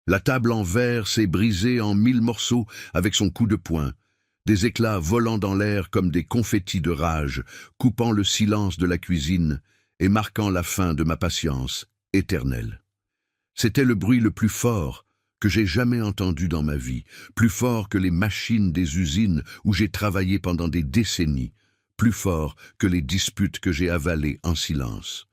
La table en verre s'est brisée en 1000 morceaux avec son coup de poing, des éclats volant dans l'air comme des confettis de rage, coupant le silence de la cuisine et marquant la fin de ma patience éternelle. C'était le bruit le plus fort que j'ai jamais entendu dans ma vie, plus fort que les machines des usines où j'ai travaillé pendant des décennies, plus fort que les disputes que j'ai avalées en silence.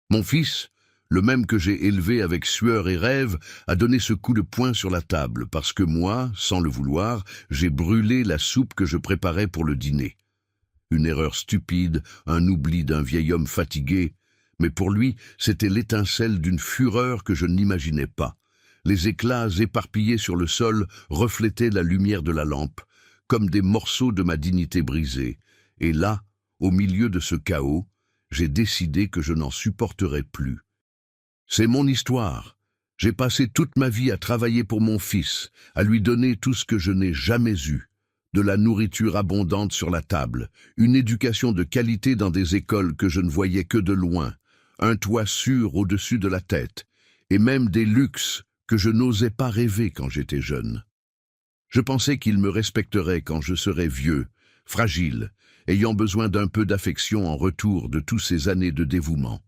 Mon fils, le même que j'ai élevé avec sueur et rêve, a donné ce coup de poing sur la table parce que moi, sans le vouloir, j'ai brûlé la soupe que je préparais pour le dîner. Une erreur stupide, un oubli d'un vieil homme fatigué, mais pour lui, c'était l'étincelle d'une fureur que je n'imaginais pas. Les éclats éparpillés sur le sol reflétaient la lumière de la lampe, comme des morceaux de ma dignité brisée. Et là, au milieu de ce chaos, j'ai décidé que je n'en supporterais plus. C'est mon histoire. J'ai passé toute ma vie à travailler pour mon fils, à lui donner tout ce que je n'ai jamais eu. De la nourriture abondante sur la table, une éducation de qualité dans des écoles que je ne voyais que de loin, un toit sûr au-dessus de la tête, et même des luxes que je n'osais pas rêver quand j'étais jeune. Je pensais qu'il me respecterait quand je serais vieux, fragile, ayant besoin d'un peu d'affection en retour de toutes ces années de dévouement.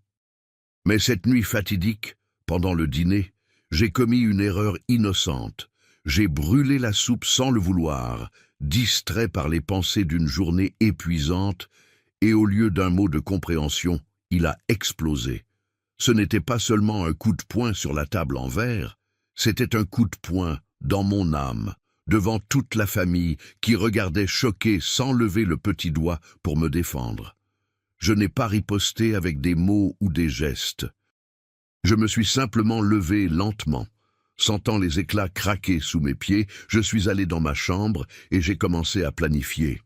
Mais cette nuit fatidique, pendant le dîner, j'ai commis une erreur innocente. J'ai brûlé la soupe sans le vouloir, distrait par les pensées d'une journée épuisante, et au lieu d'un mot de compréhension, il a explosé. Ce n'était pas seulement un coup de poing sur la table en verre, c'était un coup de poing dans mon âme, devant toute la famille qui regardait choquée sans lever le petit doigt pour me défendre. Je n'ai pas riposté avec des mots ou des gestes. Je me suis simplement levé lentement. Sentant les éclats craquer sous mes pieds, je suis allé dans ma chambre et j'ai commencé à planifier.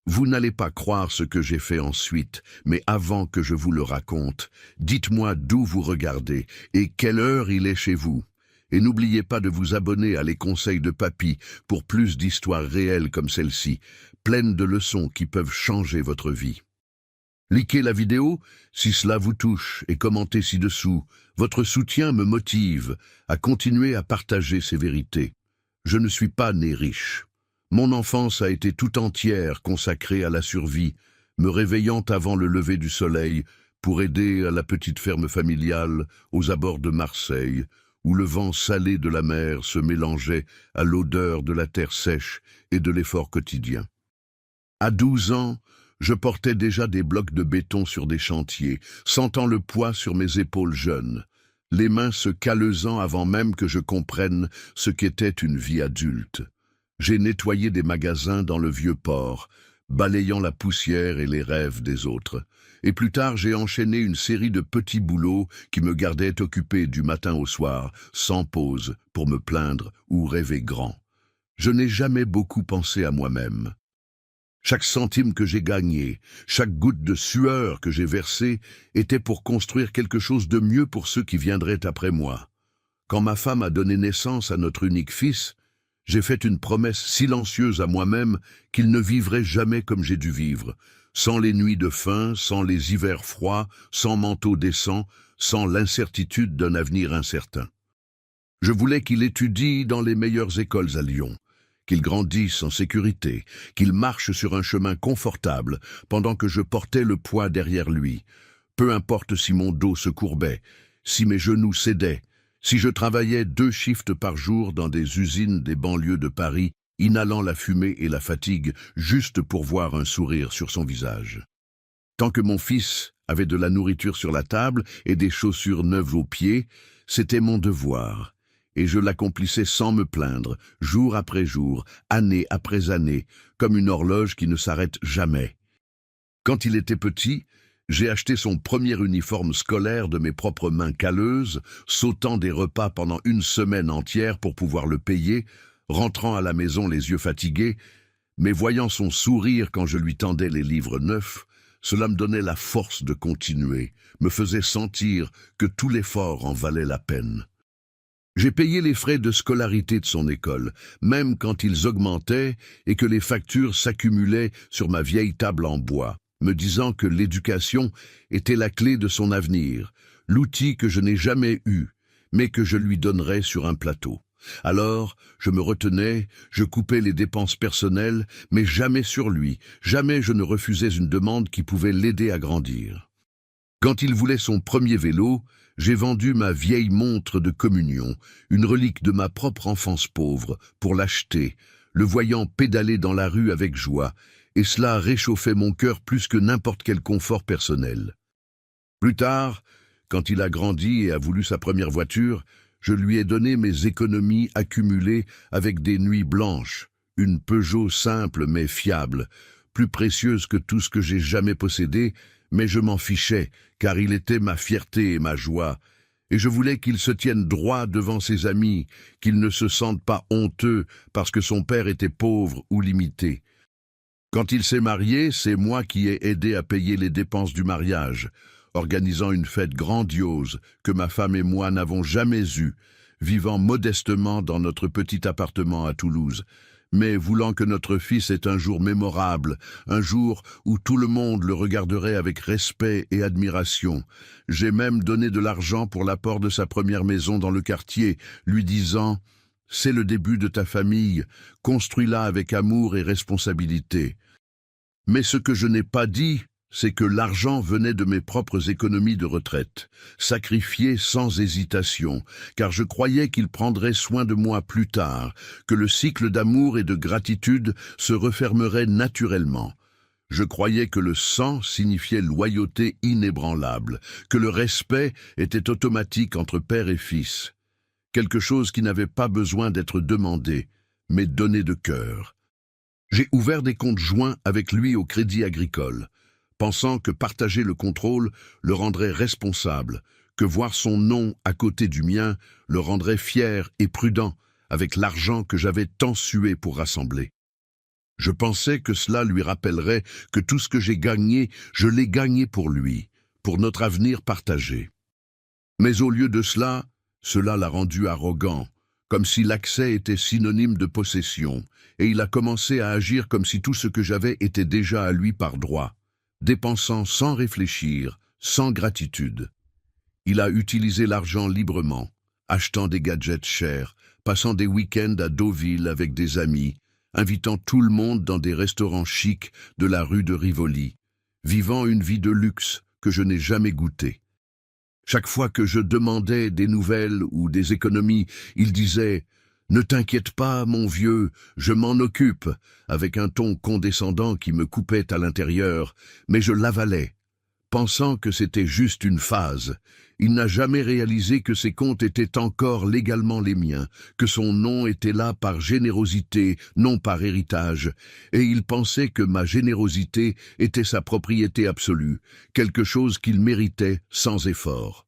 Vous n'allez pas croire ce que j'ai fait ensuite, mais avant que je vous le raconte, dites-moi d'où vous regardez et quelle heure il est chez vous. Et n'oubliez pas de vous abonner à Les Conseils de Papy pour plus d'histoires réelles comme celle-ci, pleines de leçons qui peuvent changer votre vie. Likez la vidéo si cela vous touche et commentez ci-dessous. Votre soutien me motive à continuer à partager ces vérités. Je ne suis pas né riche. Mon enfance a été tout entière consacrée à la survie, me réveillant avant le lever du soleil pour aider à la petite ferme familiale aux abords de Marseille, où le vent salé de la mer se mélangeait à l'odeur de la terre sèche et de l'effort quotidien. À 12 ans, je portais déjà des blocs de béton sur des chantiers, sentant le poids sur mes épaules jeunes, les mains se calleuxant avant même que je comprenne ce qu'était une vie adulte. J'ai nettoyé des magasins dans le vieux port, balayant la poussière et les rêves des autres. Et plus tard, j'ai enchaîné une série de petits boulots qui me gardaient occupé du matin au soir, sans pause, pour me plaindre ou rêver grand. Je n'ai jamais beaucoup pensé à moi-même. Chaque centime que j'ai gagné, chaque goutte de sueur que j'ai versée était pour construire quelque chose de mieux pour ceux qui viendraient après moi. Quand ma femme a donné naissance à notre unique fils, j'ai fait une promesse silencieuse à moi-même qu'il ne vivrait jamais comme j'ai dû vivre, sans les nuits de faim, sans les hivers froids, sans manteau décent, sans l'incertitude d'un avenir incertain. Je voulais qu'il étudie dans les meilleures écoles à Lyon, qu'il grandisse en sécurité, qu'il marche sur un chemin confortable pendant que je portais le poids derrière lui. Peu importe si mon dos se courbait, si mes genoux cédaient, si je travaillais 2 shifts par jour dans des usines des banlieues de Paris, inhalant la fumée et la fatigue juste pour voir un sourire sur son visage. Tant que mon fils avait de la nourriture sur la table et des chaussures neuves aux pieds, c'était mon devoir. Et je l'accomplissais sans me plaindre, jour après jour, année après année, comme une horloge qui ne s'arrête jamais. Quand il était petit, j'ai acheté son premier uniforme scolaire de mes propres mains calleuses, sautant des repas pendant 1 semaine entière pour pouvoir le payer, rentrant à la maison les yeux fatigués, mais voyant son sourire quand je lui tendais les livres neufs, cela me donnait la force de continuer, me faisait sentir que tout l'effort en valait la peine. J'ai payé les frais de scolarité de son école, même quand ils augmentaient et que les factures s'accumulaient sur ma vieille table en bois, me disant que l'éducation était la clé de son avenir, l'outil que je n'ai jamais eu, mais que je lui donnerais sur un plateau. Alors, je me retenais, je coupais les dépenses personnelles, mais jamais sur lui, jamais je ne refusais une demande qui pouvait l'aider à grandir. Quand il voulait son premier vélo, j'ai vendu ma vieille montre de communion, une relique de ma propre enfance pauvre, pour l'acheter, le voyant pédaler dans la rue avec joie, et cela réchauffait mon cœur plus que n'importe quel confort personnel. Plus tard, quand il a grandi et a voulu sa première voiture, je lui ai donné mes économies accumulées avec des nuits blanches, une Peugeot simple mais fiable, plus précieuse que tout ce que j'ai jamais possédé, mais je m'en fichais, car il était ma fierté et ma joie, et je voulais qu'il se tienne droit devant ses amis, qu'il ne se sente pas honteux parce que son père était pauvre ou limité. Quand il s'est marié, c'est moi qui ai aidé à payer les dépenses du mariage, organisant une fête grandiose que ma femme et moi n'avons jamais eue, vivant modestement dans notre petit appartement à Toulouse, mais voulant que notre fils ait un jour mémorable, un jour où tout le monde le regarderait avec respect et admiration. J'ai même donné de l'argent pour l'apport de sa première maison dans le quartier, lui disant « C'est le début de ta famille, construis-la avec amour et responsabilité. » Mais ce que je n'ai pas dit, c'est que l'argent venait de mes propres économies de retraite, sacrifiées sans hésitation, car je croyais qu'il prendrait soin de moi plus tard, que le cycle d'amour et de gratitude se refermerait naturellement. Je croyais que le sang signifiait loyauté inébranlable, que le respect était automatique entre père et fils, quelque chose qui n'avait pas besoin d'être demandé, mais donné de cœur. J'ai ouvert des comptes joints avec lui au Crédit Agricole, pensant que partager le contrôle le rendrait responsable, que voir son nom à côté du mien le rendrait fier et prudent avec l'argent que j'avais tant sué pour rassembler. Je pensais que cela lui rappellerait que tout ce que j'ai gagné, je l'ai gagné pour lui, pour notre avenir partagé. Mais au lieu de cela, cela l'a rendu arrogant, comme si l'accès était synonyme de possession, et il a commencé à agir comme si tout ce que j'avais était déjà à lui par droit, dépensant sans réfléchir, sans gratitude. Il a utilisé l'argent librement, achetant des gadgets chers, passant des week-ends à Deauville avec des amis, invitant tout le monde dans des restaurants chics de la rue de Rivoli, vivant une vie de luxe que je n'ai jamais goûtée. Chaque fois que je demandais des nouvelles ou des économies, il disait « Ne t'inquiète pas, mon vieux, je m'en occupe », avec un ton condescendant qui me coupait à l'intérieur, mais je l'avalais, pensant que c'était juste une phase. Il n'a jamais réalisé que ses comptes étaient encore légalement les miens, que son nom était là par générosité, non par héritage, et il pensait que ma générosité était sa propriété absolue, quelque chose qu'il méritait sans effort.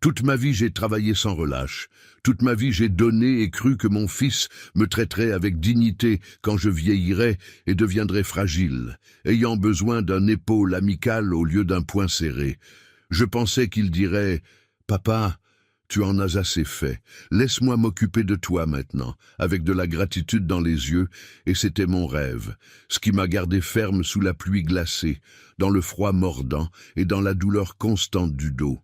Toute ma vie, j'ai travaillé sans relâche. Toute ma vie, j'ai donné et cru que mon fils me traiterait avec dignité quand je vieillirais et deviendrais fragile, ayant besoin d'un épaule amical au lieu d'un poing serré. Je pensais qu'il dirait « Papa, tu en as assez fait. Laisse-moi m'occuper de toi maintenant », avec de la gratitude dans les yeux, et c'était mon rêve, ce qui m'a gardé ferme sous la pluie glacée, dans le froid mordant et dans la douleur constante du dos.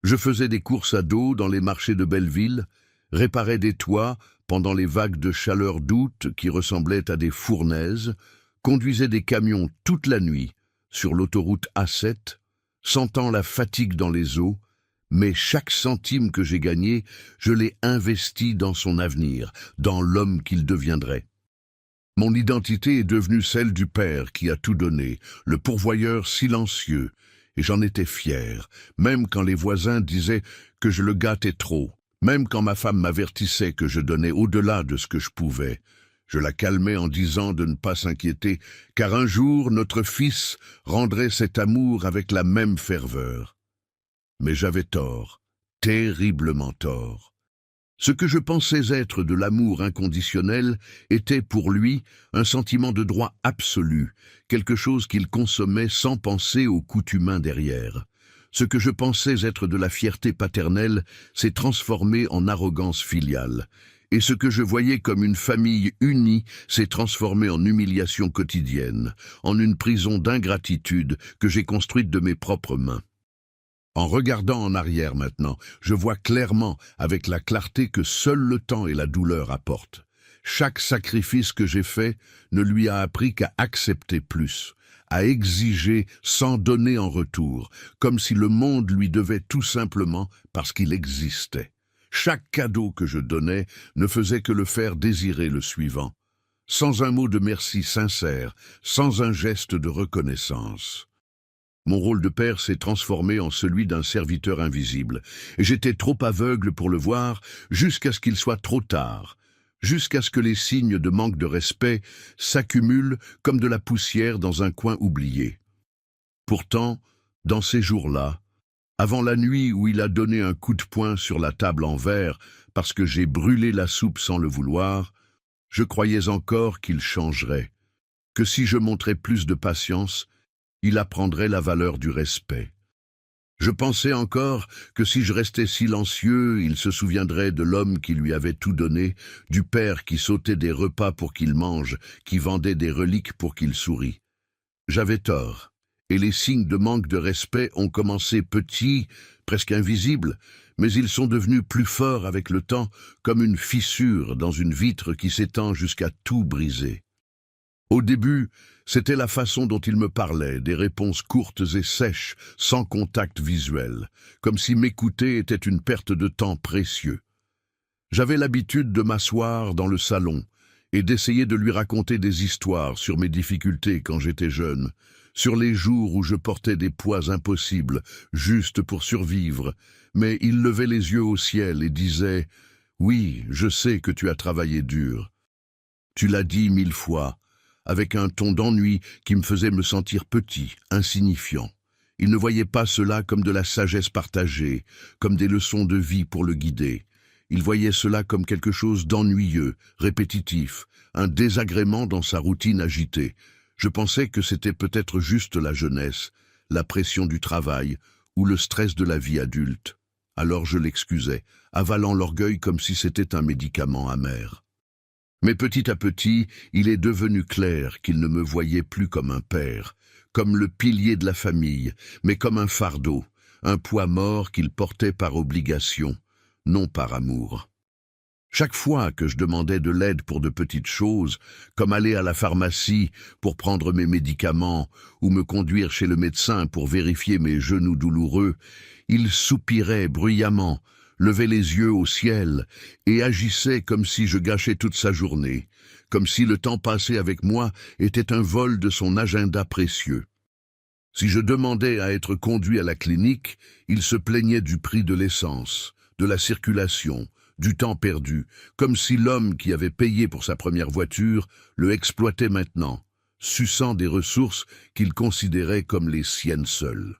Je faisais des courses à dos dans les marchés de Belleville, réparais des toits pendant les vagues de chaleur d'août qui ressemblaient à des fournaises, conduisais des camions toute la nuit sur l'autoroute A7, sentant la fatigue dans les os, mais chaque centime que j'ai gagné, je l'ai investi dans son avenir, dans l'homme qu'il deviendrait. Mon identité est devenue celle du père qui a tout donné, le pourvoyeur silencieux, et j'en étais fier, même quand les voisins disaient que je le gâtais trop, même quand ma femme m'avertissait que je donnais au-delà de ce que je pouvais. Je la calmais en disant de ne pas s'inquiéter, car un jour notre fils rendrait cet amour avec la même ferveur. Mais j'avais tort, terriblement tort. Ce que je pensais être de l'amour inconditionnel était pour lui un sentiment de droit absolu, quelque chose qu'il consommait sans penser au coût humain derrière. Ce que je pensais être de la fierté paternelle s'est transformé en arrogance filiale, et ce que je voyais comme une famille unie s'est transformé en humiliation quotidienne, en une prison d'ingratitude que j'ai construite de mes propres mains. En regardant en arrière maintenant, je vois clairement, avec la clarté que seul le temps et la douleur apportent. Chaque sacrifice que j'ai fait ne lui a appris qu'à accepter plus, à exiger sans donner en retour, comme si le monde lui devait tout simplement parce qu'il existait. Chaque cadeau que je donnais ne faisait que le faire désirer le suivant, sans un mot de merci sincère, sans un geste de reconnaissance. Mon rôle de père s'est transformé en celui d'un serviteur invisible, et j'étais trop aveugle pour le voir jusqu'à ce qu'il soit trop tard, jusqu'à ce que les signes de manque de respect s'accumulent comme de la poussière dans un coin oublié. Pourtant, dans ces jours-là, avant la nuit où il a donné un coup de poing sur la table en verre parce que j'ai brûlé la soupe sans le vouloir, je croyais encore qu'il changerait, que si je montrais plus de patience, il apprendrait la valeur du respect. Je pensais encore que si je restais silencieux, il se souviendrait de l'homme qui lui avait tout donné, du père qui sautait des repas pour qu'il mange, qui vendait des reliques pour qu'il sourie. J'avais tort, et les signes de manque de respect ont commencé petits, presque invisibles, mais ils sont devenus plus forts avec le temps, comme une fissure dans une vitre qui s'étend jusqu'à tout briser. Au début, c'était la façon dont il me parlait, des réponses courtes et sèches, sans contact visuel, comme si m'écouter était une perte de temps précieux. J'avais l'habitude de m'asseoir dans le salon et d'essayer de lui raconter des histoires sur mes difficultés quand j'étais jeune, sur les jours où je portais des poids impossibles, juste pour survivre, mais il levait les yeux au ciel et disait « Oui, je sais que tu as travaillé dur. Tu l'as dit 1000 fois. » avec un ton d'ennui qui me faisait me sentir petit, insignifiant. Il ne voyait pas cela comme de la sagesse partagée, comme des leçons de vie pour le guider. Il voyait cela comme quelque chose d'ennuyeux, répétitif, un désagrément dans sa routine agitée. Je pensais que c'était peut-être juste la jeunesse, la pression du travail ou le stress de la vie adulte. Alors je l'excusais, avalant l'orgueil comme si c'était un médicament amer. Mais petit à petit, il est devenu clair qu'il ne me voyait plus comme un père, comme le pilier de la famille, mais comme un fardeau, un poids mort qu'il portait par obligation, non par amour. Chaque fois que je demandais de l'aide pour de petites choses, comme aller à la pharmacie pour prendre mes médicaments ou me conduire chez le médecin pour vérifier mes genoux douloureux, il soupirait bruyamment, levait les yeux au ciel et agissait comme si je gâchais toute sa journée, comme si le temps passé avec moi était un vol de son agenda précieux. Si je demandais à être conduit à la clinique, il se plaignait du prix de l'essence, de la circulation, du temps perdu, comme si l'homme qui avait payé pour sa première voiture le exploitait maintenant, suçant des ressources qu'il considérait comme les siennes seules.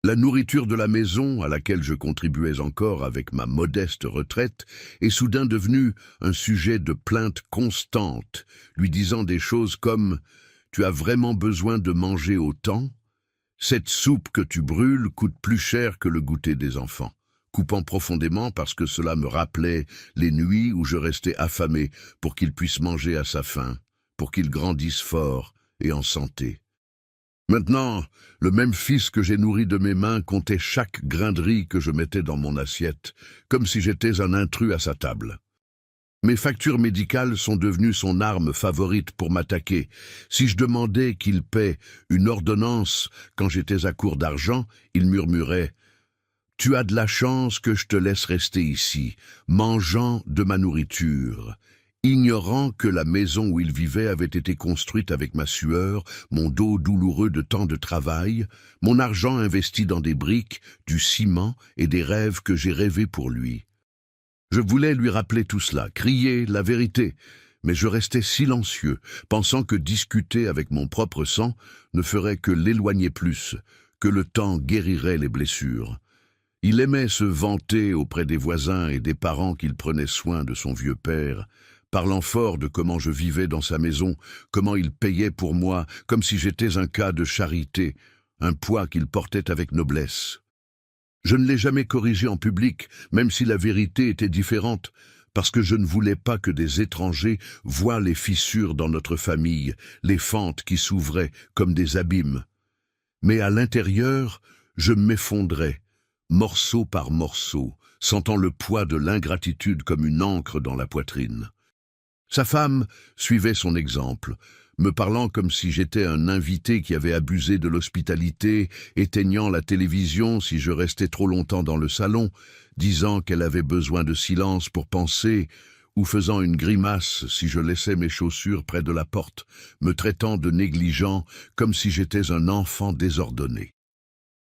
La nourriture de la maison, à laquelle je contribuais encore avec ma modeste retraite, est soudain devenue un sujet de plainte constante, lui disant des choses comme « Tu as vraiment besoin de manger autant ? Cette soupe que tu brûles coûte plus cher que le goûter des enfants », coupant profondément parce que cela me rappelait les nuits où je restais affamé pour qu'il puisse manger à sa faim, pour qu'il grandisse fort et en santé. Maintenant, le même fils que j'ai nourri de mes mains comptait chaque grain de riz que je mettais dans mon assiette, comme si j'étais un intrus à sa table. Mes factures médicales sont devenues son arme favorite pour m'attaquer. Si je demandais qu'il paie une ordonnance quand j'étais à court d'argent, il murmurait « Tu as de la chance que je te laisse rester ici, mangeant de ma nourriture ». Ignorant que la maison où il vivait avait été construite avec ma sueur, mon dos douloureux de tant de travail, mon argent investi dans des briques, du ciment et des rêves que j'ai rêvés pour lui. Je voulais lui rappeler tout cela, crier la vérité, mais je restais silencieux, pensant que discuter avec mon propre sang ne ferait que l'éloigner plus, que le temps guérirait les blessures. Il aimait se vanter auprès des voisins et des parents qu'il prenait soin de son vieux père, parlant fort de comment je vivais dans sa maison, comment il payait pour moi, comme si j'étais un cas de charité, un poids qu'il portait avec noblesse. Je ne l'ai jamais corrigé en public, même si la vérité était différente, parce que je ne voulais pas que des étrangers voient les fissures dans notre famille, les fentes qui s'ouvraient comme des abîmes. Mais à l'intérieur, je m'effondrais, morceau par morceau, sentant le poids de l'ingratitude comme une ancre dans la poitrine. Sa femme suivait son exemple, me parlant comme si j'étais un invité qui avait abusé de l'hospitalité, éteignant la télévision si je restais trop longtemps dans le salon, disant qu'elle avait besoin de silence pour penser, ou faisant une grimace si je laissais mes chaussures près de la porte, me traitant de négligent comme si j'étais un enfant désordonné.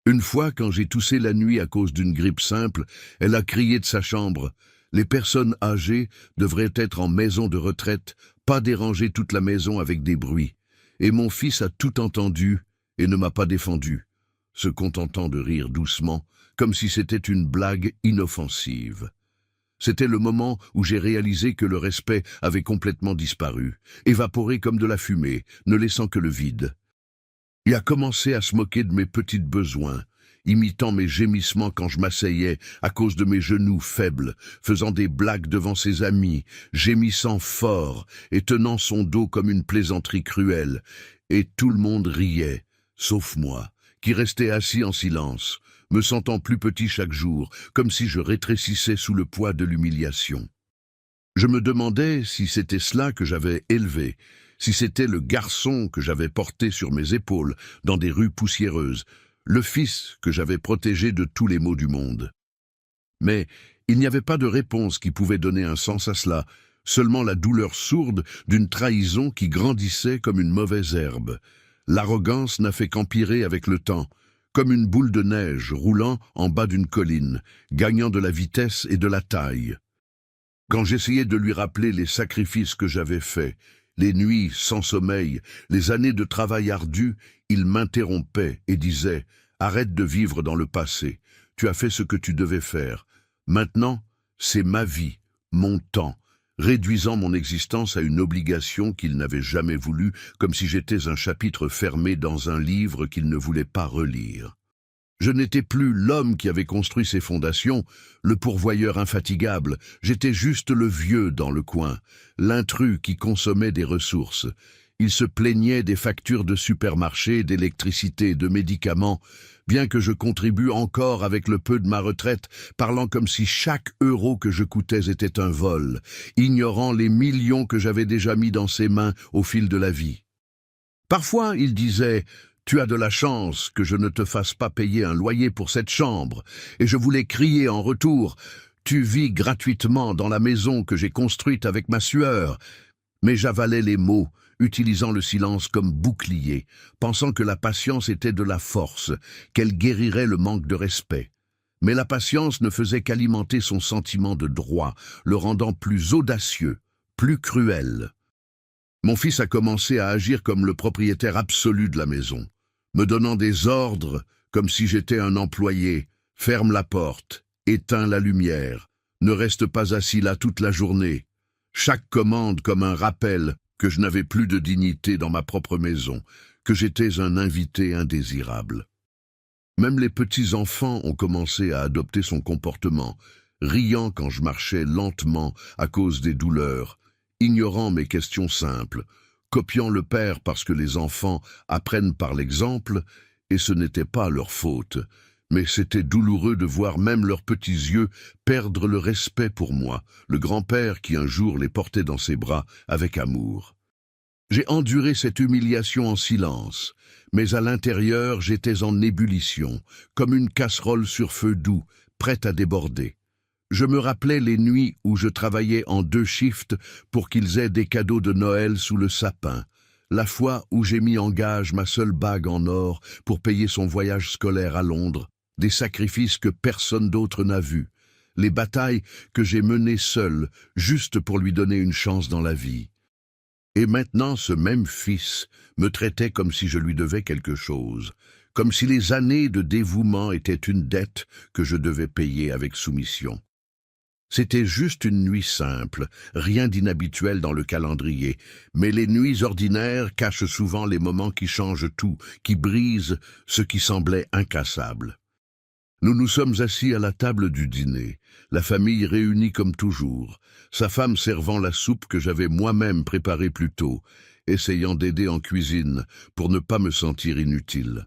Une fois, quand j'ai toussé la nuit à cause d'une grippe simple, elle a crié de sa chambre « Les personnes âgées devraient être en maison de retraite, pas déranger toute la maison avec des bruits. » Et mon fils a tout entendu et ne m'a pas défendu, se contentant de rire doucement, comme si c'était une blague inoffensive. C'était le moment où j'ai réalisé que le respect avait complètement disparu, évaporé comme de la fumée, ne laissant que le vide. Il a commencé à se moquer de mes petits besoins, imitant mes gémissements quand je m'asseyais à cause de mes genoux faibles, faisant des blagues devant ses amis, gémissant fort et tenant son dos comme une plaisanterie cruelle. Et tout le monde riait, sauf moi, qui restais assis en silence, me sentant plus petit chaque jour, comme si je rétrécissais sous le poids de l'humiliation. Je me demandais si c'était cela que j'avais élevé, si c'était le garçon que j'avais porté sur mes épaules dans des rues poussiéreuses, le fils que j'avais protégé de tous les maux du monde. Mais il n'y avait pas de réponse qui pouvait donner un sens à cela, seulement la douleur sourde d'une trahison qui grandissait comme une mauvaise herbe. L'arrogance n'a fait qu'empirer avec le temps, comme une boule de neige roulant en bas d'une colline, gagnant de la vitesse et de la taille. Quand j'essayais de lui rappeler les sacrifices que j'avais faits, les nuits sans sommeil, les années de travail ardu, il m'interrompait et disait « Arrête de vivre dans le passé, tu as fait ce que tu devais faire. Maintenant, c'est ma vie, mon temps », réduisant mon existence à une obligation qu'il n'avait jamais voulu, comme si j'étais un chapitre fermé dans un livre qu'il ne voulait pas relire. Je n'étais plus l'homme qui avait construit ses fondations, le pourvoyeur infatigable, j'étais juste le vieux dans le coin, l'intrus qui consommait des ressources. Il se plaignait des factures de supermarché, d'électricité, de médicaments, bien que je contribue encore avec le peu de ma retraite, parlant comme si chaque euro que je coûtais était un vol, ignorant les millions que j'avais déjà mis dans ses mains au fil de la vie. Parfois, il disait « Tu as de la chance que je ne te fasse pas payer un loyer pour cette chambre », et je voulais crier en retour « Tu vis gratuitement dans la maison que j'ai construite avec ma sueur », mais j'avalais les mots, utilisant le silence comme bouclier, pensant que la patience était de la force, qu'elle guérirait le manque de respect. Mais la patience ne faisait qu'alimenter son sentiment de droit, le rendant plus audacieux, plus cruel. Mon fils a commencé à agir comme le propriétaire absolu de la maison, me donnant des ordres comme si j'étais un employé. « Ferme la porte, éteins la lumière, ne reste pas assis là toute la journée. » Chaque commande comme un rappel que je n'avais plus de dignité dans ma propre maison, que j'étais un invité indésirable. Même les petits-enfants ont commencé à adopter son comportement, riant quand je marchais lentement à cause des douleurs, ignorant mes questions simples, copiant le père parce que les enfants apprennent par l'exemple, et ce n'était pas leur faute. Mais c'était douloureux de voir même leurs petits yeux perdre le respect pour moi, le grand-père qui un jour les portait dans ses bras avec amour. J'ai enduré cette humiliation en silence, mais à l'intérieur j'étais en ébullition, comme une casserole sur feu doux, prête à déborder. Je me rappelais les nuits où je travaillais en 2 shifts pour qu'ils aient des cadeaux de Noël sous le sapin, la fois où j'ai mis en gage ma seule bague en or pour payer son voyage scolaire à Londres, des sacrifices que personne d'autre n'a vus, les batailles que j'ai menées seul, juste pour lui donner une chance dans la vie. Et maintenant ce même fils me traitait comme si je lui devais quelque chose, comme si les années de dévouement étaient une dette que je devais payer avec soumission. C'était juste une nuit simple, rien d'inhabituel dans le calendrier, mais les nuits ordinaires cachent souvent les moments qui changent tout, qui brisent ce qui semblait incassable. Nous nous sommes assis à la table du dîner, la famille réunie comme toujours, sa femme servant la soupe que j'avais moi-même préparée plus tôt, essayant d'aider en cuisine pour ne pas me sentir inutile.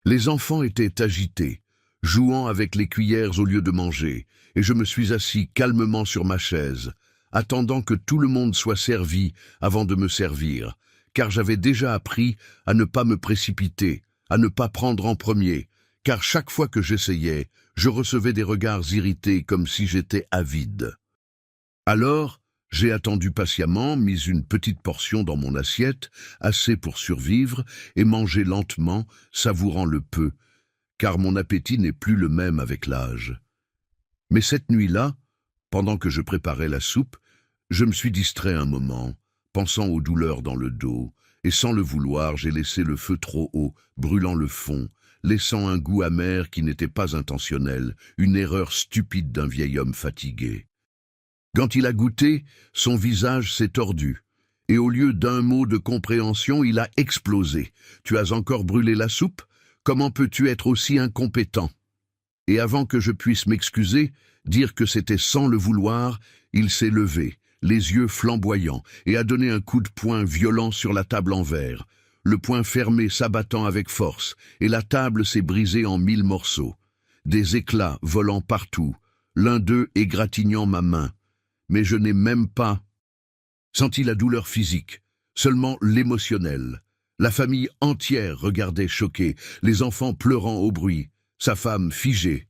Les enfants étaient agités, jouant avec les cuillères au lieu de manger, et je me suis assis calmement sur ma chaise, attendant que tout le monde soit servi avant de me servir, car j'avais déjà appris à ne pas me précipiter, à ne pas prendre en premier, car chaque fois que j'essayais, je recevais des regards irrités comme si j'étais avide. Alors, j'ai attendu patiemment, mis une petite portion dans mon assiette, assez pour survivre, et mangé lentement, savourant le peu, car mon appétit n'est plus le même avec l'âge. Mais cette nuit-là, pendant que je préparais la soupe, je me suis distrait un moment, pensant aux douleurs dans le dos, et sans le vouloir, j'ai laissé le feu trop haut, brûlant le fond, laissant un goût amer qui n'était pas intentionnel, une erreur stupide d'un vieil homme fatigué. Quand il a goûté, son visage s'est tordu, et au lieu d'un mot de compréhension, il a explosé. « Tu as encore brûlé la soupe? Comment peux-tu être aussi incompétent ?» Et avant que je puisse m'excuser, dire que c'était sans le vouloir, il s'est levé, les yeux flamboyants, et a donné un coup de poing violent sur la table en verre, le poing fermé s'abattant avec force, et la table s'est brisée en 1000 morceaux. Des éclats volant partout, l'un d'eux égratignant ma main. Mais je n'ai même pas senti la douleur physique, seulement l'émotionnel. La famille entière regardait choquée, les enfants pleurant au bruit, sa femme figée.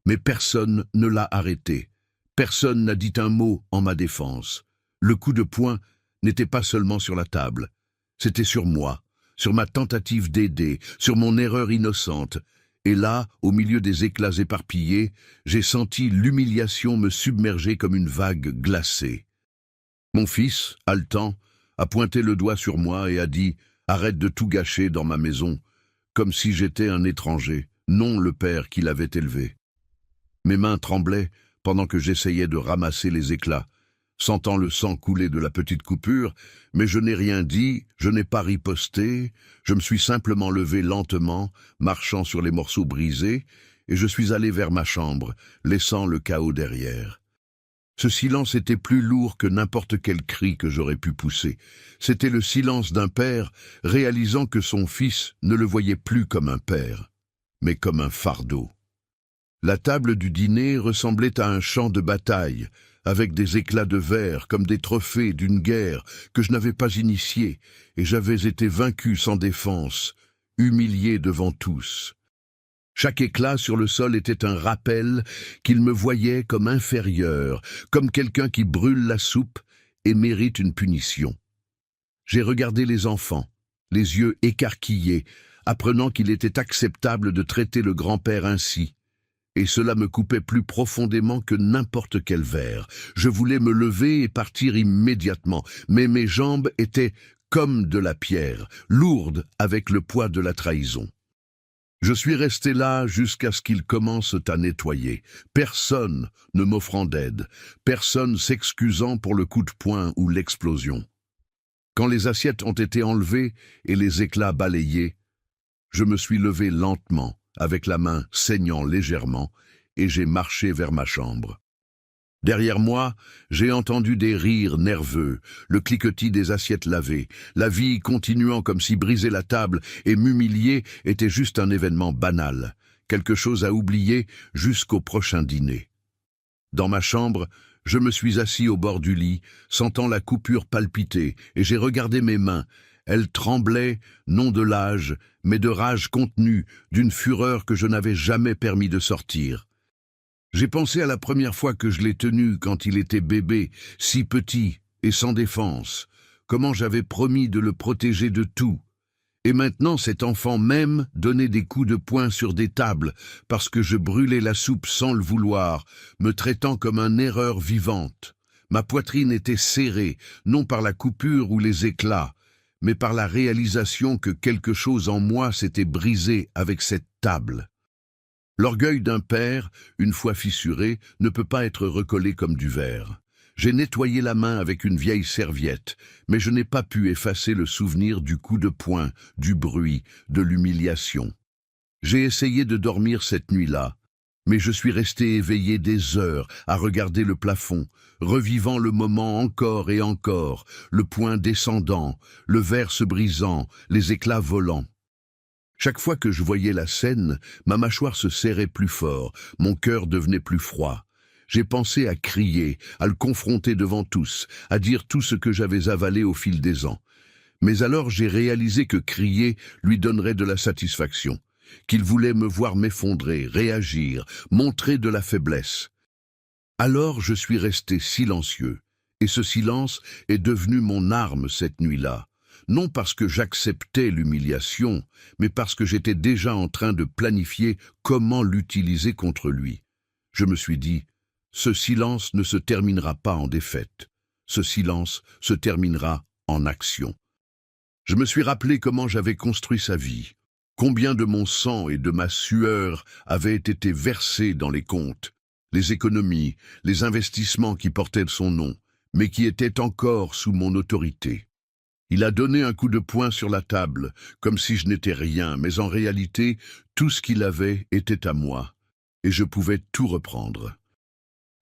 Mais personne ne l'a arrêté. Personne n'a dit un mot en ma défense. Le coup de poing n'était pas seulement sur la table, c'était sur moi, sur ma tentative d'aider, sur mon erreur innocente. Et là, au milieu des éclats éparpillés, j'ai senti l'humiliation me submerger comme une vague glacée. Mon fils, haletant, a pointé le doigt sur moi et a dit « Arrête de tout gâcher dans ma maison », comme si j'étais un étranger, non le père qui l'avait élevé. Mes mains tremblaient pendant que j'essayais de ramasser les éclats, sentant le sang couler de la petite coupure, mais je n'ai rien dit, je n'ai pas riposté, je me suis simplement levé lentement, marchant sur les morceaux brisés, et je suis allé vers ma chambre, laissant le chaos derrière. Ce silence était plus lourd que n'importe quel cri que j'aurais pu pousser. C'était le silence d'un père réalisant que son fils ne le voyait plus comme un père, mais comme un fardeau. La table du dîner ressemblait à un champ de bataille, avec des éclats de verre comme des trophées d'une guerre que je n'avais pas initiée, et j'avais été vaincu sans défense, humilié devant tous. Chaque éclat sur le sol était un rappel qu'il me voyait comme inférieur, comme quelqu'un qui brûle la soupe et mérite une punition. J'ai regardé les enfants, les yeux écarquillés, apprenant qu'il était acceptable de traiter le grand-père ainsi. Et cela me coupait plus profondément que n'importe quel verre. Je voulais me lever et partir immédiatement, mais mes jambes étaient comme de la pierre, lourdes avec le poids de la trahison. Je suis resté là jusqu'à ce qu'ils commencent à nettoyer, personne ne m'offrant d'aide, personne s'excusant pour le coup de poing ou l'explosion. Quand les assiettes ont été enlevées et les éclats balayés, je me suis levé lentement, avec la main saignant légèrement, et j'ai marché vers ma chambre. Derrière moi, j'ai entendu des rires nerveux, le cliquetis des assiettes lavées, la vie continuant comme si briser la table et m'humilier était juste un événement banal, quelque chose à oublier jusqu'au prochain dîner. Dans ma chambre, je me suis assis au bord du lit, sentant la coupure palpiter, et j'ai regardé mes mains. Elles tremblaient, non de l'âge, mais de rage contenue, d'une fureur que je n'avais jamais permis de sortir. J'ai pensé à la première fois que je l'ai tenu quand il était bébé, si petit et sans défense, comment j'avais promis de le protéger de tout. Et maintenant cet enfant même donnait des coups de poing sur des tables, parce que je brûlais la soupe sans le vouloir, me traitant comme une erreur vivante. Ma poitrine était serrée, non par la coupure ou les éclats, mais par la réalisation que quelque chose en moi s'était brisé avec cette table. L'orgueil d'un père, une fois fissuré, ne peut pas être recollé comme du verre. J'ai nettoyé la main avec une vieille serviette, mais je n'ai pas pu effacer le souvenir du coup de poing, du bruit, de l'humiliation. J'ai essayé de dormir cette nuit-là, mais je suis resté éveillé des heures à regarder le plafond, revivant le moment encore et encore, le poing descendant, le verre se brisant, les éclats volant. Chaque fois que je voyais la scène, ma mâchoire se serrait plus fort, mon cœur devenait plus froid. J'ai pensé à crier, à le confronter devant tous, à dire tout ce que j'avais avalé au fil des ans. Mais alors j'ai réalisé que crier lui donnerait de la satisfaction, qu'il voulait me voir m'effondrer, réagir, montrer de la faiblesse. Alors je suis resté silencieux, et ce silence est devenu mon arme cette nuit-là. Non parce que j'acceptais l'humiliation, mais parce que j'étais déjà en train de planifier comment l'utiliser contre lui. Je me suis dit, ce silence ne se terminera pas en défaite. Ce silence se terminera en action. Je me suis rappelé comment j'avais construit sa vie, combien de mon sang et de ma sueur avaient été versés dans les comptes, les économies, les investissements qui portaient son nom, mais qui étaient encore sous mon autorité. Il a donné un coup de poing sur la table, comme si je n'étais rien, mais en réalité, tout ce qu'il avait était à moi, et je pouvais tout reprendre.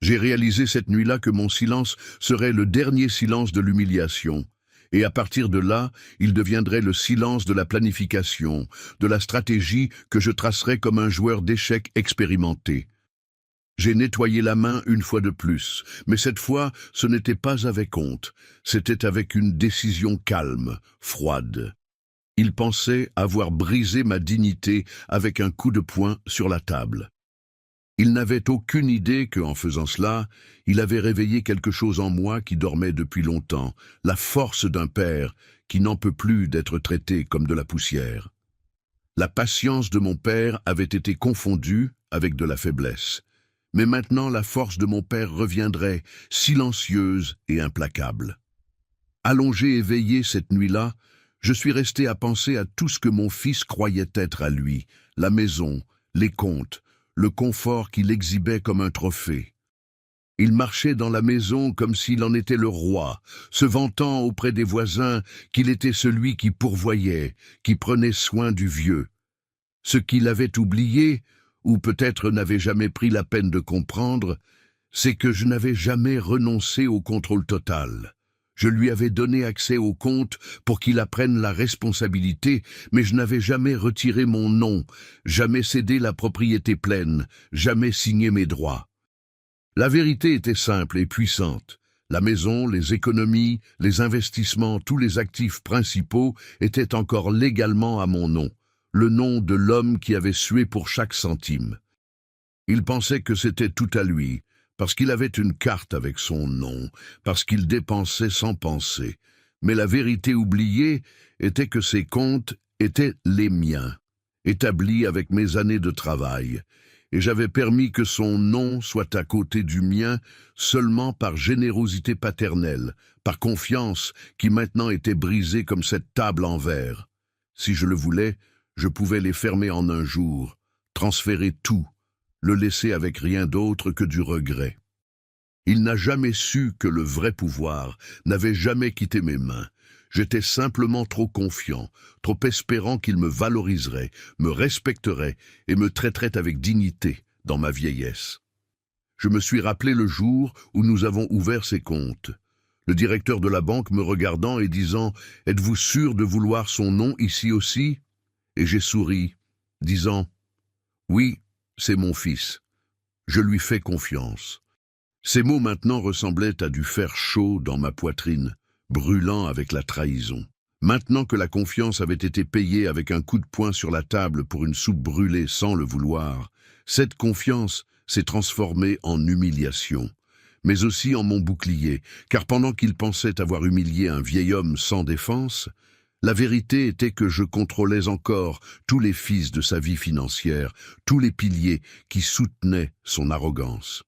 J'ai réalisé cette nuit-là que mon silence serait le dernier silence de l'humiliation, et à partir de là, il deviendrait le silence de la planification, de la stratégie que je tracerais comme un joueur d'échecs expérimenté. J'ai nettoyé la main une fois de plus, mais cette fois, ce n'était pas avec honte, c'était avec une décision calme, froide. Il pensait avoir brisé ma dignité avec un coup de poing sur la table. Il n'avait aucune idée qu'en faisant cela, il avait réveillé quelque chose en moi qui dormait depuis longtemps, la force d'un père qui n'en peut plus d'être traité comme de la poussière. La patience de mon père avait été confondue avec de la faiblesse. Mais maintenant la force de mon père reviendrait, silencieuse et implacable. Allongé et veillé cette nuit-là, je suis resté à penser à tout ce que mon fils croyait être à lui, la maison, les comptes, le confort qu'il exhibait comme un trophée. Il marchait dans la maison comme s'il en était le roi, se vantant auprès des voisins qu'il était celui qui pourvoyait, qui prenait soin du vieux. Ce qu'il avait oublié, ou peut-être n'avait jamais pris la peine de comprendre, c'est que je n'avais jamais renoncé au contrôle total. Je lui avais donné accès au compte pour qu'il apprenne la responsabilité, mais je n'avais jamais retiré mon nom, jamais cédé la propriété pleine, jamais signé mes droits. La vérité était simple et puissante. La maison, les économies, les investissements, tous les actifs principaux étaient encore légalement à mon nom, le nom de l'homme qui avait sué pour chaque centime. Il pensait que c'était tout à lui, parce qu'il avait une carte avec son nom, parce qu'il dépensait sans penser. Mais la vérité oubliée était que ces comptes étaient les miens, établis avec mes années de travail, et j'avais permis que son nom soit à côté du mien seulement par générosité paternelle, par confiance qui maintenant était brisée comme cette table en verre. Si je le voulais, je pouvais les fermer en un jour, transférer tout, le laisser avec rien d'autre que du regret. Il n'a jamais su que le vrai pouvoir n'avait jamais quitté mes mains. J'étais simplement trop confiant, trop espérant qu'il me valoriserait, me respecterait et me traiterait avec dignité dans ma vieillesse. Je me suis rappelé le jour où nous avons ouvert ces comptes. Le directeur de la banque me regardant et disant « Êtes-vous sûr de vouloir son nom ici aussi ?» Et j'ai souri, disant « Oui, c'est mon fils. Je lui fais confiance. » Ces mots maintenant ressemblaient à du fer chaud dans ma poitrine, brûlant avec la trahison. Maintenant que la confiance avait été payée avec un coup de poing sur la table pour une soupe brûlée sans le vouloir, cette confiance s'est transformée en humiliation, mais aussi en mon bouclier, car pendant qu'il pensait avoir humilié un vieil homme sans défense, la vérité était que je contrôlais encore tous les fils de sa vie financière, tous les piliers qui soutenaient son arrogance.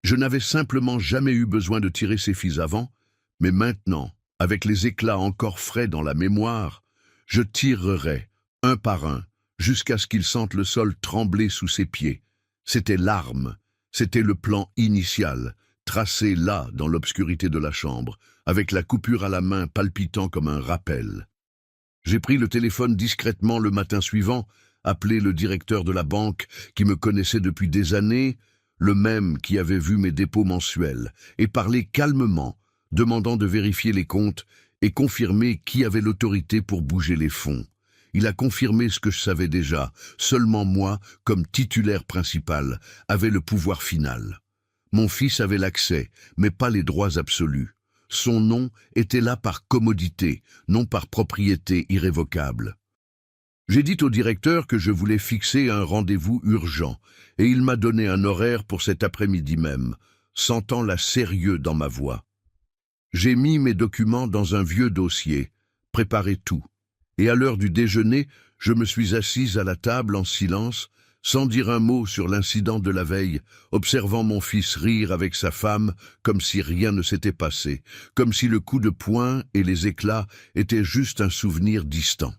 Je n'avais simplement jamais eu besoin de tirer ses fils avant, mais maintenant, avec les éclats encore frais dans la mémoire, je tirerai, un par un, jusqu'à ce qu'ils sentent le sol trembler sous ses pieds. C'était l'arme, c'était le plan initial, tracé là dans l'obscurité de la chambre, avec la coupure à la main palpitant comme un rappel. J'ai pris le téléphone discrètement le matin suivant, appelé le directeur de la banque qui me connaissait depuis des années, le même qui avait vu mes dépôts mensuels, et parlé calmement, demandant de vérifier les comptes et confirmer qui avait l'autorité pour bouger les fonds. Il a confirmé ce que je savais déjà. Seulement moi, comme titulaire principal, avait le pouvoir final. Mon fils avait l'accès, mais pas les droits absolus. Son nom était là par commodité, non par propriété irrévocable. J'ai dit au directeur que je voulais fixer un rendez-vous urgent, et il m'a donné un horaire pour cet après-midi même, sentant la sérieux dans ma voix. J'ai mis mes documents dans un vieux dossier, préparé tout, et à l'heure du déjeuner, je me suis assise à la table en silence, sans dire un mot sur l'incident de la veille, observant mon fils rire avec sa femme comme si rien ne s'était passé, comme si le coup de poing et les éclats étaient juste un souvenir distant.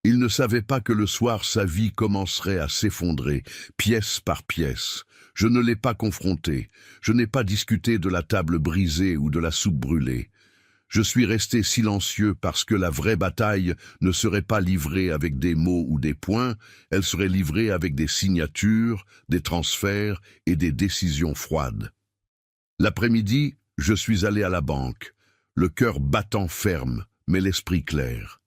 Il ne savait pas que le soir sa vie commencerait à s'effondrer, pièce par pièce. Je ne l'ai pas confronté, je n'ai pas discuté de la table brisée ou de la soupe brûlée. Je suis resté silencieux parce que la vraie bataille ne serait pas livrée avec des mots ou des points, elle serait livrée avec des signatures, des transferts et des décisions froides. L'après-midi, je suis allé à la banque, le cœur battant ferme, mais l'esprit clair.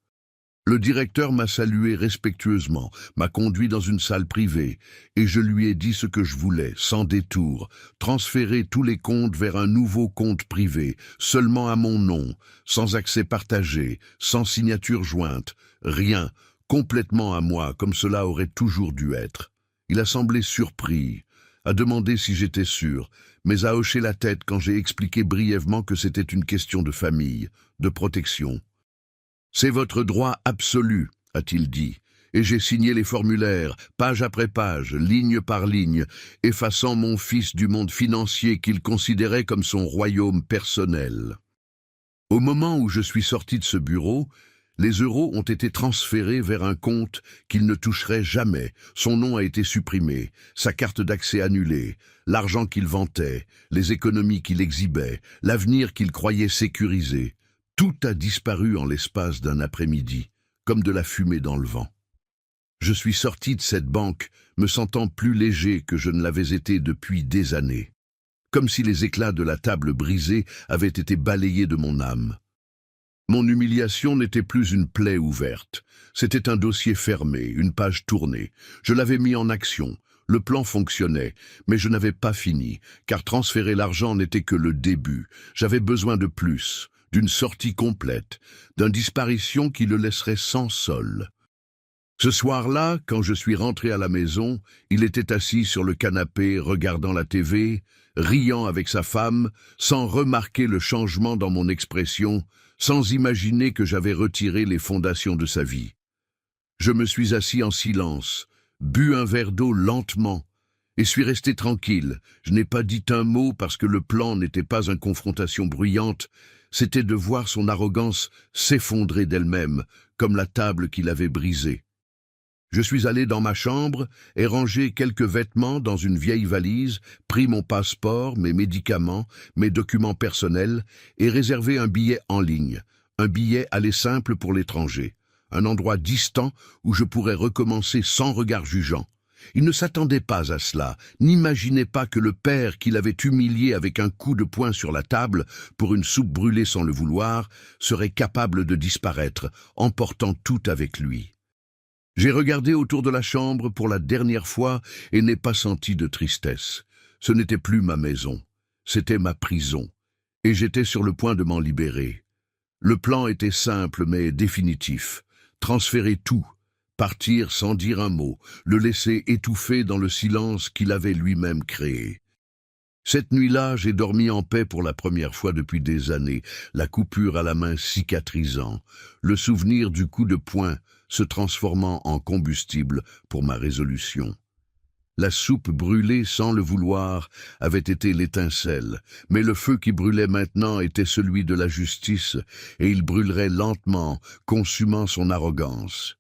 Le directeur m'a salué respectueusement, m'a conduit dans une salle privée, et je lui ai dit ce que je voulais, sans détour, transférer tous les comptes vers un nouveau compte privé, seulement à mon nom, sans accès partagé, sans signature jointe, rien, complètement à moi, comme cela aurait toujours dû être. Il a semblé surpris, a demandé si j'étais sûr, mais a hoché la tête quand j'ai expliqué brièvement que c'était une question de famille, de protection. « C'est votre droit absolu, a-t-il dit, et j'ai signé les formulaires, page après page, ligne par ligne, effaçant mon fils du monde financier qu'il considérait comme son royaume personnel. Au moment où je suis sorti de ce bureau, les euros ont été transférés vers un compte qu'il ne toucherait jamais, son nom a été supprimé, sa carte d'accès annulée, l'argent qu'il vantait, les économies qu'il exhibait, l'avenir qu'il croyait sécurisé. Tout a disparu en l'espace d'un après-midi, comme de la fumée dans le vent. Je suis sorti de cette banque, me sentant plus léger que je ne l'avais été depuis des années, comme si les éclats de la table brisée avaient été balayés de mon âme. Mon humiliation n'était plus une plaie ouverte, c'était un dossier fermé, une page tournée. Je l'avais mis en action, le plan fonctionnait, mais je n'avais pas fini, car transférer l'argent n'était que le début. J'avais besoin de plus, d'une sortie complète, d'une disparition qui le laisserait sans sol. Ce soir-là, quand je suis rentré à la maison, il était assis sur le canapé, regardant la TV, riant avec sa femme, sans remarquer le changement dans mon expression, sans imaginer que j'avais retiré les fondations de sa vie. Je me suis assis en silence, bu un verre d'eau lentement, et suis resté tranquille. Je n'ai pas dit un mot parce que le plan n'était pas une confrontation bruyante, c'était de voir son arrogance s'effondrer d'elle-même, comme la table qu'il avait brisée. Je suis allé dans ma chambre et rangé quelques vêtements dans une vieille valise, pris mon passeport, mes médicaments, mes documents personnels et réservé un billet en ligne, un billet aller simple pour l'étranger, un endroit distant où je pourrais recommencer sans regard jugeant. Il ne s'attendait pas à cela, n'imaginait pas que le père qu'il avait humilié avec un coup de poing sur la table pour une soupe brûlée sans le vouloir serait capable de disparaître, emportant tout avec lui. J'ai regardé autour de la chambre pour la dernière fois et n'ai pas senti de tristesse. Ce n'était plus ma maison, c'était ma prison, et j'étais sur le point de m'en libérer. Le plan était simple mais définitif, transférer tout, partir sans dire un mot, le laisser étouffer dans le silence qu'il avait lui-même créé. Cette nuit-là, j'ai dormi en paix pour la première fois depuis des années, la coupure à la main cicatrisant, le souvenir du coup de poing se transformant en combustible pour ma résolution. La soupe brûlée sans le vouloir avait été l'étincelle, mais le feu qui brûlait maintenant était celui de la justice, et il brûlerait lentement, consumant son arrogance.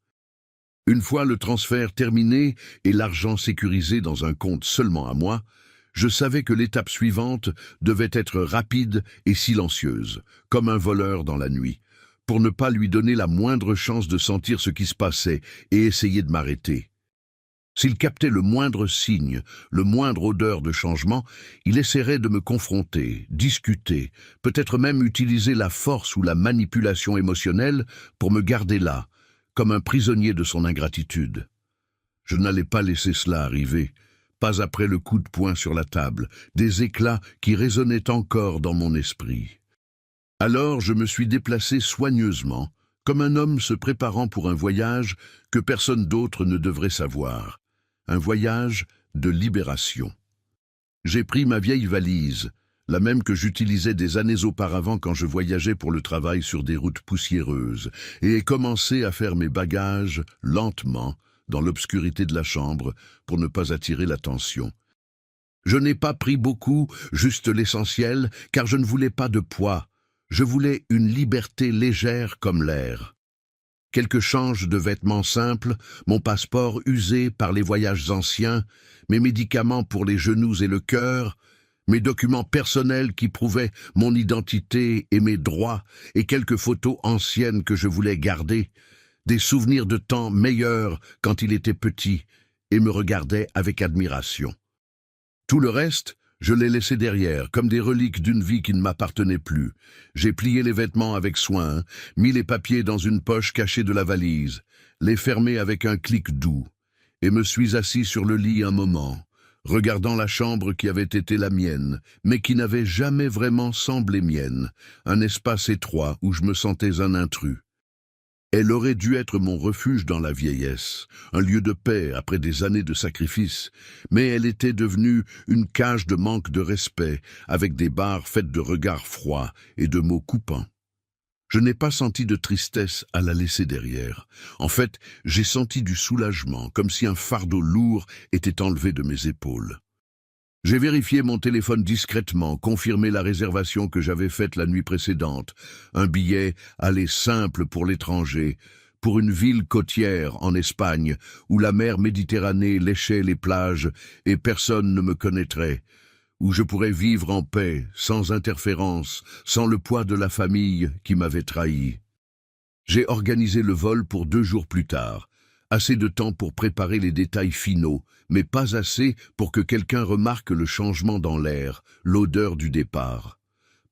Une fois le transfert terminé et l'argent sécurisé dans un compte seulement à moi, je savais que l'étape suivante devait être rapide et silencieuse, comme un voleur dans la nuit, pour ne pas lui donner la moindre chance de sentir ce qui se passait et essayer de m'arrêter. S'il captait le moindre signe, le moindre odeur de changement, il essaierait de me confronter, discuter, peut-être même utiliser la force ou la manipulation émotionnelle pour me garder là, comme un prisonnier de son ingratitude. Je n'allais pas laisser cela arriver, pas après le coup de poing sur la table, des éclats qui résonnaient encore dans mon esprit. Alors je me suis déplacé soigneusement, comme un homme se préparant pour un voyage que personne d'autre ne devrait savoir, un voyage de libération. J'ai pris ma vieille valise, la même que j'utilisais des années auparavant quand je voyageais pour le travail sur des routes poussiéreuses, et ai commencé à faire mes bagages lentement, dans l'obscurité de la chambre, pour ne pas attirer l'attention. Je n'ai pas pris beaucoup, juste l'essentiel, car je ne voulais pas de poids. Je voulais une liberté légère comme l'air. Quelques changes de vêtements simples, mon passeport usé par les voyages anciens, mes médicaments pour les genoux et le cœur, mes documents personnels qui prouvaient mon identité et mes droits, et quelques photos anciennes que je voulais garder, des souvenirs de temps meilleurs quand il était petit et me regardait avec admiration. Tout le reste, je l'ai laissé derrière, comme des reliques d'une vie qui ne m'appartenait plus. J'ai plié les vêtements avec soin, mis les papiers dans une poche cachée de la valise, les fermés avec un clic doux, et me suis assis sur le lit un moment, regardant la chambre qui avait été la mienne, mais qui n'avait jamais vraiment semblé mienne, un espace étroit où je me sentais un intrus. Elle aurait dû être mon refuge dans la vieillesse, un lieu de paix après des années de sacrifice, mais elle était devenue une cage de manque de respect, avec des barres faites de regards froids et de mots coupants. Je n'ai pas senti de tristesse à la laisser derrière. En fait, j'ai senti du soulagement, comme si un fardeau lourd était enlevé de mes épaules. J'ai vérifié mon téléphone discrètement, confirmé la réservation que j'avais faite la nuit précédente. Un billet aller simple pour l'étranger, pour une ville côtière en Espagne, où la mer Méditerranée léchait les plages et personne ne me connaîtrait, où je pourrais vivre en paix, sans interférence, sans le poids de la famille qui m'avait trahi. J'ai organisé le vol pour 2 jours plus tard. Assez de temps pour préparer les détails finaux, mais pas assez pour que quelqu'un remarque le changement dans l'air, l'odeur du départ.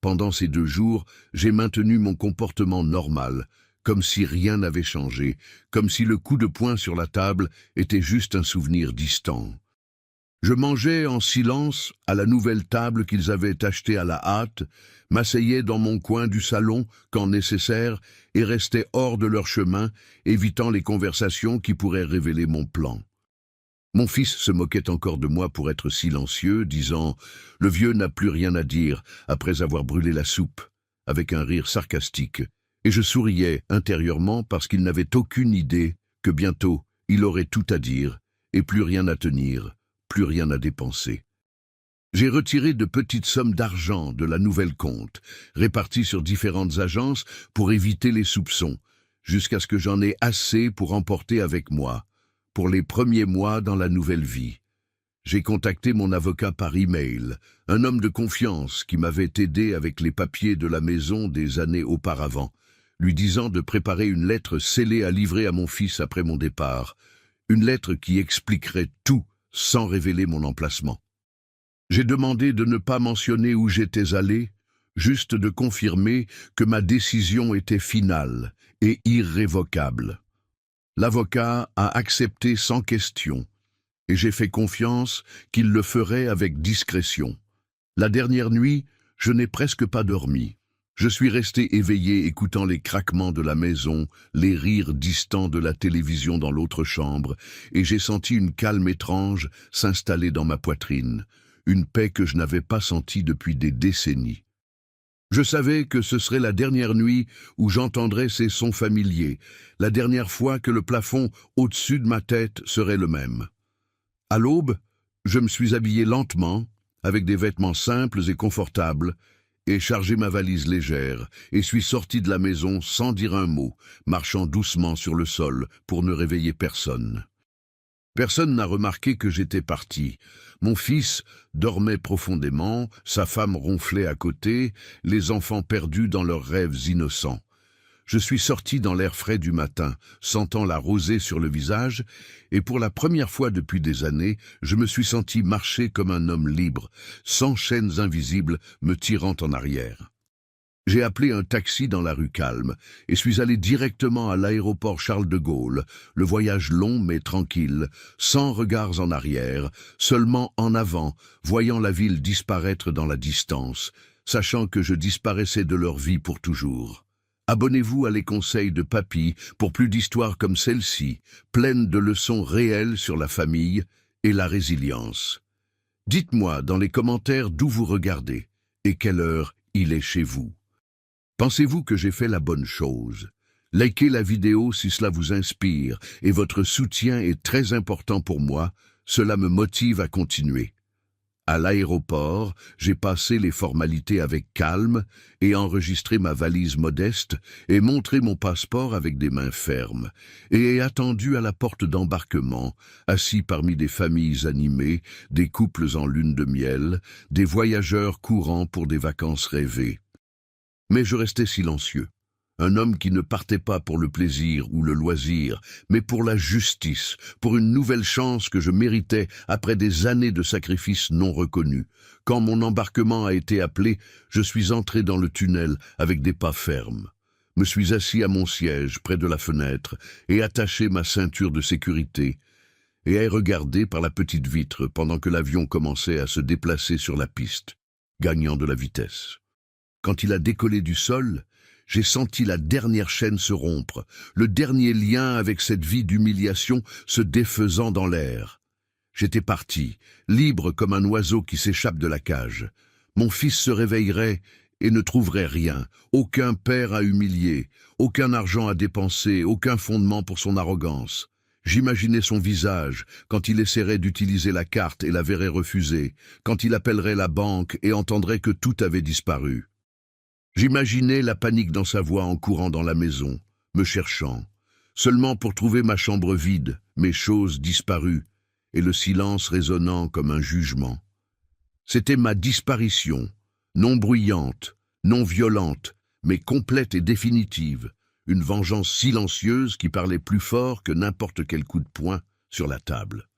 Pendant ces 2 jours, j'ai maintenu mon comportement normal, comme si rien n'avait changé, comme si le coup de poing sur la table était juste un souvenir distant. Je mangeais en silence à la nouvelle table qu'ils avaient achetée à la hâte, m'asseyais dans mon coin du salon quand nécessaire et restais hors de leur chemin, évitant les conversations qui pourraient révéler mon plan. Mon fils se moquait encore de moi pour être silencieux, disant « Le vieux n'a plus rien à dire après avoir brûlé la soupe », avec un rire sarcastique, et je souriais intérieurement parce qu'il n'avait aucune idée que bientôt il aurait tout à dire et plus rien à tenir, plus rien à dépenser. J'ai retiré de petites sommes d'argent de la nouvelle compte, réparties sur différentes agences pour éviter les soupçons, jusqu'à ce que j'en ai assez pour emporter avec moi, pour les premiers mois dans la nouvelle vie. J'ai contacté mon avocat par email, un homme de confiance qui m'avait aidé avec les papiers de la maison des années auparavant, lui disant de préparer une lettre scellée à livrer à mon fils après mon départ, une lettre qui expliquerait tout sans révéler mon emplacement. J'ai demandé de ne pas mentionner où j'étais allé, juste de confirmer que ma décision était finale et irrévocable. L'avocat a accepté sans question, et j'ai fait confiance qu'il le ferait avec discrétion. La dernière nuit, je n'ai presque pas dormi. Je suis resté éveillé écoutant les craquements de la maison, les rires distants de la télévision dans l'autre chambre, et j'ai senti une calme étrange s'installer dans ma poitrine, une paix que je n'avais pas sentie depuis des décennies. Je savais que ce serait la dernière nuit où j'entendrais ces sons familiers, la dernière fois que le plafond au-dessus de ma tête serait le même. À l'aube, je me suis habillé lentement, avec des vêtements simples et confortables, et chargé ma valise légère, et suis sorti de la maison sans dire un mot, marchant doucement sur le sol pour ne réveiller personne. Personne n'a remarqué que j'étais parti. Mon fils dormait profondément, sa femme ronflait à côté, les enfants perdus dans leurs rêves innocents. Je suis sorti dans l'air frais du matin, sentant la rosée sur le visage, et pour la première fois depuis des années, je me suis senti marcher comme un homme libre, sans chaînes invisibles me tirant en arrière. J'ai appelé un taxi dans la rue calme et suis allé directement à l'aéroport Charles de Gaulle, le voyage long mais tranquille, sans regards en arrière, seulement en avant, voyant la ville disparaître dans la distance, sachant que je disparaissais de leur vie pour toujours. Abonnez-vous à les conseils de Papy pour plus d'histoires comme celle-ci, pleines de leçons réelles sur la famille et la résilience. Dites-moi dans les commentaires d'où vous regardez et quelle heure il est chez vous. Pensez-vous que j'ai fait la bonne chose? Likez la vidéo si cela vous inspire et votre soutien est très important pour moi, cela me motive à continuer. À l'aéroport, j'ai passé les formalités avec calme et enregistré ma valise modeste et montré mon passeport avec des mains fermes et ai attendu à la porte d'embarquement, assis parmi des familles animées, des couples en lune de miel, des voyageurs courant pour des vacances rêvées. Mais je restais silencieux, un homme qui ne partait pas pour le plaisir ou le loisir, mais pour la justice, pour une nouvelle chance que je méritais après des années de sacrifices non reconnus. Quand mon embarquement a été appelé, je suis entré dans le tunnel avec des pas fermes. Me suis assis à mon siège près de la fenêtre et attaché ma ceinture de sécurité et ai regardé par la petite vitre pendant que l'avion commençait à se déplacer sur la piste, gagnant de la vitesse. Quand il a décollé du sol, j'ai senti la dernière chaîne se rompre, le dernier lien avec cette vie d'humiliation se défaisant dans l'air. J'étais parti, libre comme un oiseau qui s'échappe de la cage. Mon fils se réveillerait et ne trouverait rien, aucun père à humilier, aucun argent à dépenser, aucun fondement pour son arrogance. J'imaginais son visage quand il essaierait d'utiliser la carte et la verrait refusée, quand il appellerait la banque et entendrait que tout avait disparu. J'imaginais la panique dans sa voix en courant dans la maison, me cherchant, seulement pour trouver ma chambre vide, mes choses disparues, et le silence résonnant comme un jugement. C'était ma disparition, non bruyante, non violente, mais complète et définitive, une vengeance silencieuse qui parlait plus fort que n'importe quel coup de poing sur la table.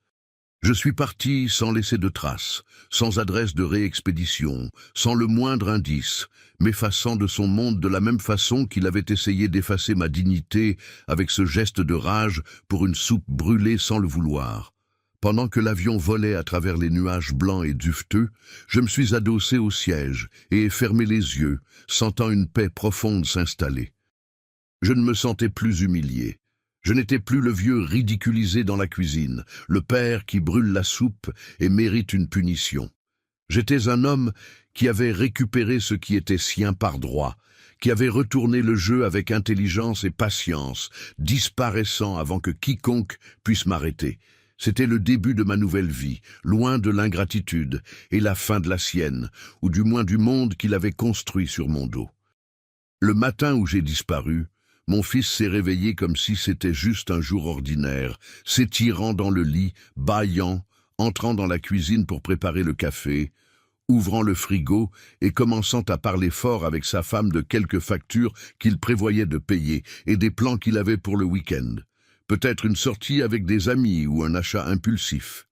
Je suis parti sans laisser de traces, sans adresse de réexpédition, sans le moindre indice, m'effaçant de son monde de la même façon qu'il avait essayé d'effacer ma dignité avec ce geste de rage pour une soupe brûlée sans le vouloir. Pendant que l'avion volait à travers les nuages blancs et duveteux, je me suis adossé au siège et ai fermé les yeux, sentant une paix profonde s'installer. Je ne me sentais plus humilié. Je n'étais plus le vieux ridiculisé dans la cuisine, le père qui brûle la soupe et mérite une punition. J'étais un homme qui avait récupéré ce qui était sien par droit, qui avait retourné le jeu avec intelligence et patience, disparaissant avant que quiconque puisse m'arrêter. C'était le début de ma nouvelle vie, loin de l'ingratitude, et la fin de la sienne, ou du moins du monde qu'il avait construit sur mon dos. Le matin où j'ai disparu, mon fils s'est réveillé comme si c'était juste un jour ordinaire, s'étirant dans le lit, bâillant, entrant dans la cuisine pour préparer le café, ouvrant le frigo et commençant à parler fort avec sa femme de quelques factures qu'il prévoyait de payer et des plans qu'il avait pour le week-end. Peut-être une sortie avec des amis ou un achat impulsif.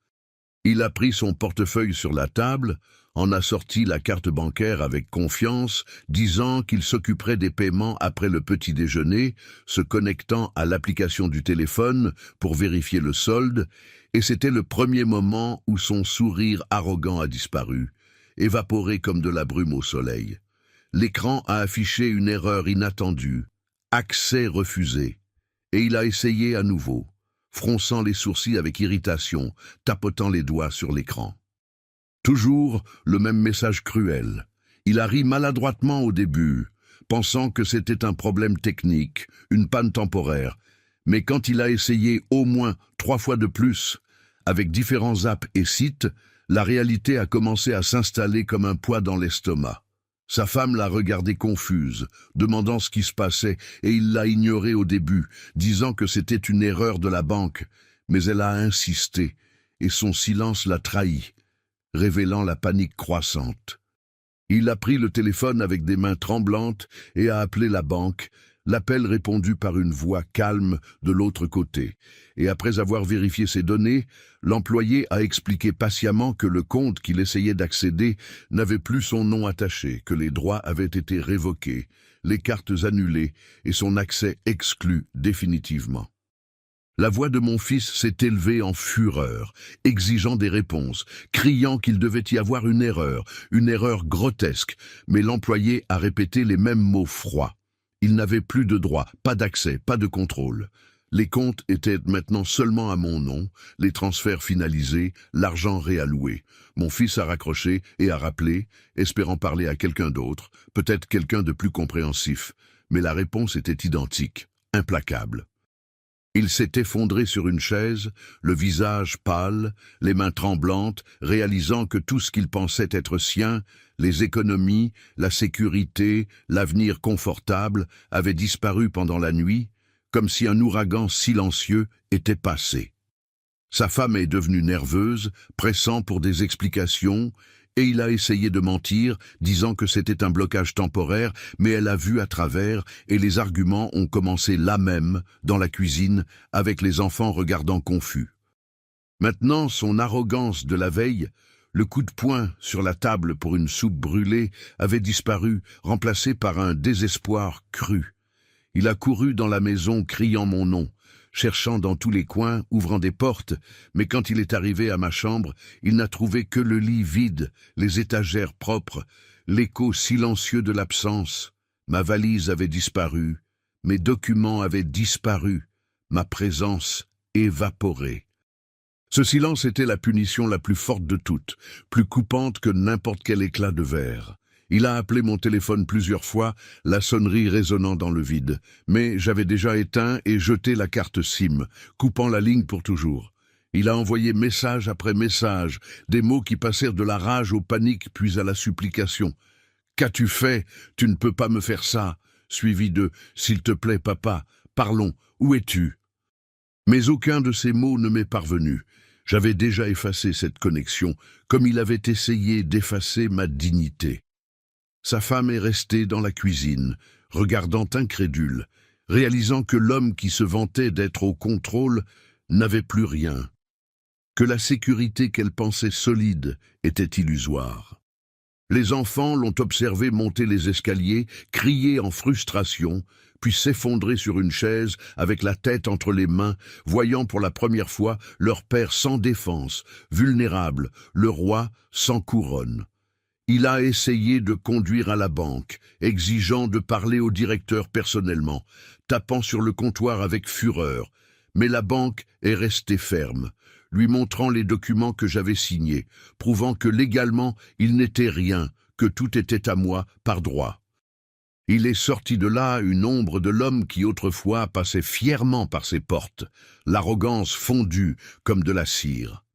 Il a pris son portefeuille sur la table, en a sorti la carte bancaire avec confiance, disant qu'il s'occuperait des paiements après le petit déjeuner, se connectant à l'application du téléphone pour vérifier le solde, et c'était le premier moment où son sourire arrogant a disparu, évaporé comme de la brume au soleil. L'écran a affiché une erreur inattendue, accès refusé, et il a essayé à nouveau, fronçant les sourcils avec irritation, tapotant les doigts sur l'écran. Toujours le même message cruel. Il a ri maladroitement au début, pensant que c'était un problème technique, une panne temporaire. Mais quand il a essayé au moins 3 fois de plus, avec différents apps et sites, la réalité a commencé à s'installer comme un poids dans l'estomac. Sa femme l'a regardé confuse, demandant ce qui se passait, et il l'a ignoré au début, disant que c'était une erreur de la banque, mais elle a insisté, et son silence l'a trahi, révélant la panique croissante. Il a pris le téléphone avec des mains tremblantes et a appelé la banque, L'appel répondu par une voix calme de l'autre côté, et après avoir vérifié ces données, l'employé a expliqué patiemment que le compte qu'il essayait d'accéder n'avait plus son nom attaché, que les droits avaient été révoqués, les cartes annulées et son accès exclu définitivement. La voix de mon fils s'est élevée en fureur, exigeant des réponses, criant qu'il devait y avoir une erreur grotesque, mais l'employé a répété les mêmes mots froids. Il n'avait plus de droit, pas d'accès, pas de contrôle. Les comptes étaient maintenant seulement à mon nom, les transferts finalisés, l'argent réalloué. Mon fils a raccroché et a rappelé, espérant parler à quelqu'un d'autre, peut-être quelqu'un de plus compréhensif, mais la réponse était identique, implacable. Il s'est effondré sur une chaise, le visage pâle, les mains tremblantes, réalisant que tout ce qu'il pensait être sien, les économies, la sécurité, l'avenir confortable, avait disparu pendant la nuit, comme si un ouragan silencieux était passé. Sa femme est devenue nerveuse, pressant pour des explications, et il a essayé de mentir, disant que c'était un blocage temporaire, mais elle a vu à travers, et les arguments ont commencé là même, dans la cuisine, avec les enfants regardant confus. Maintenant, son arrogance de la veille, le coup de poing sur la table pour une soupe brûlée, avait disparu, remplacé par un désespoir cru. Il a couru dans la maison criant mon nom, cherchant dans tous les coins, ouvrant des portes, mais quand il est arrivé à ma chambre, il n'a trouvé que le lit vide, les étagères propres, l'écho silencieux de l'absence. Ma valise avait disparu, mes documents avaient disparu, ma présence évaporée. Ce silence était la punition la plus forte de toutes, plus coupante que n'importe quel éclat de verre. Il a appelé mon téléphone plusieurs fois, la sonnerie résonnant dans le vide. Mais j'avais déjà éteint et jeté la carte SIM, coupant la ligne pour toujours. Il a envoyé message après message, des mots qui passèrent de la rage au panique puis à la supplication. « Qu'as-tu fait? Tu ne peux pas me faire ça !» suivi de « S'il te plaît, papa, parlons, où es-tu » Mais aucun de ces mots ne m'est parvenu. J'avais déjà effacé cette connexion, comme il avait essayé d'effacer ma dignité. Sa femme est restée dans la cuisine, regardant incrédule, réalisant que l'homme qui se vantait d'être au contrôle n'avait plus rien, que la sécurité qu'elle pensait solide était illusoire. Les enfants l'ont observé monter les escaliers, crier en frustration, puis s'effondrer sur une chaise avec la tête entre les mains, voyant pour la première fois leur père sans défense, vulnérable, le roi sans couronne. Il a essayé de conduire à la banque, exigeant de parler au directeur personnellement, tapant sur le comptoir avec fureur, mais la banque est restée ferme, lui montrant les documents que j'avais signés, prouvant que légalement il n'était rien, que tout était à moi par droit. Il est sorti de là une ombre de l'homme qui autrefois passait fièrement par ses portes, l'arrogance fondue comme de la cire.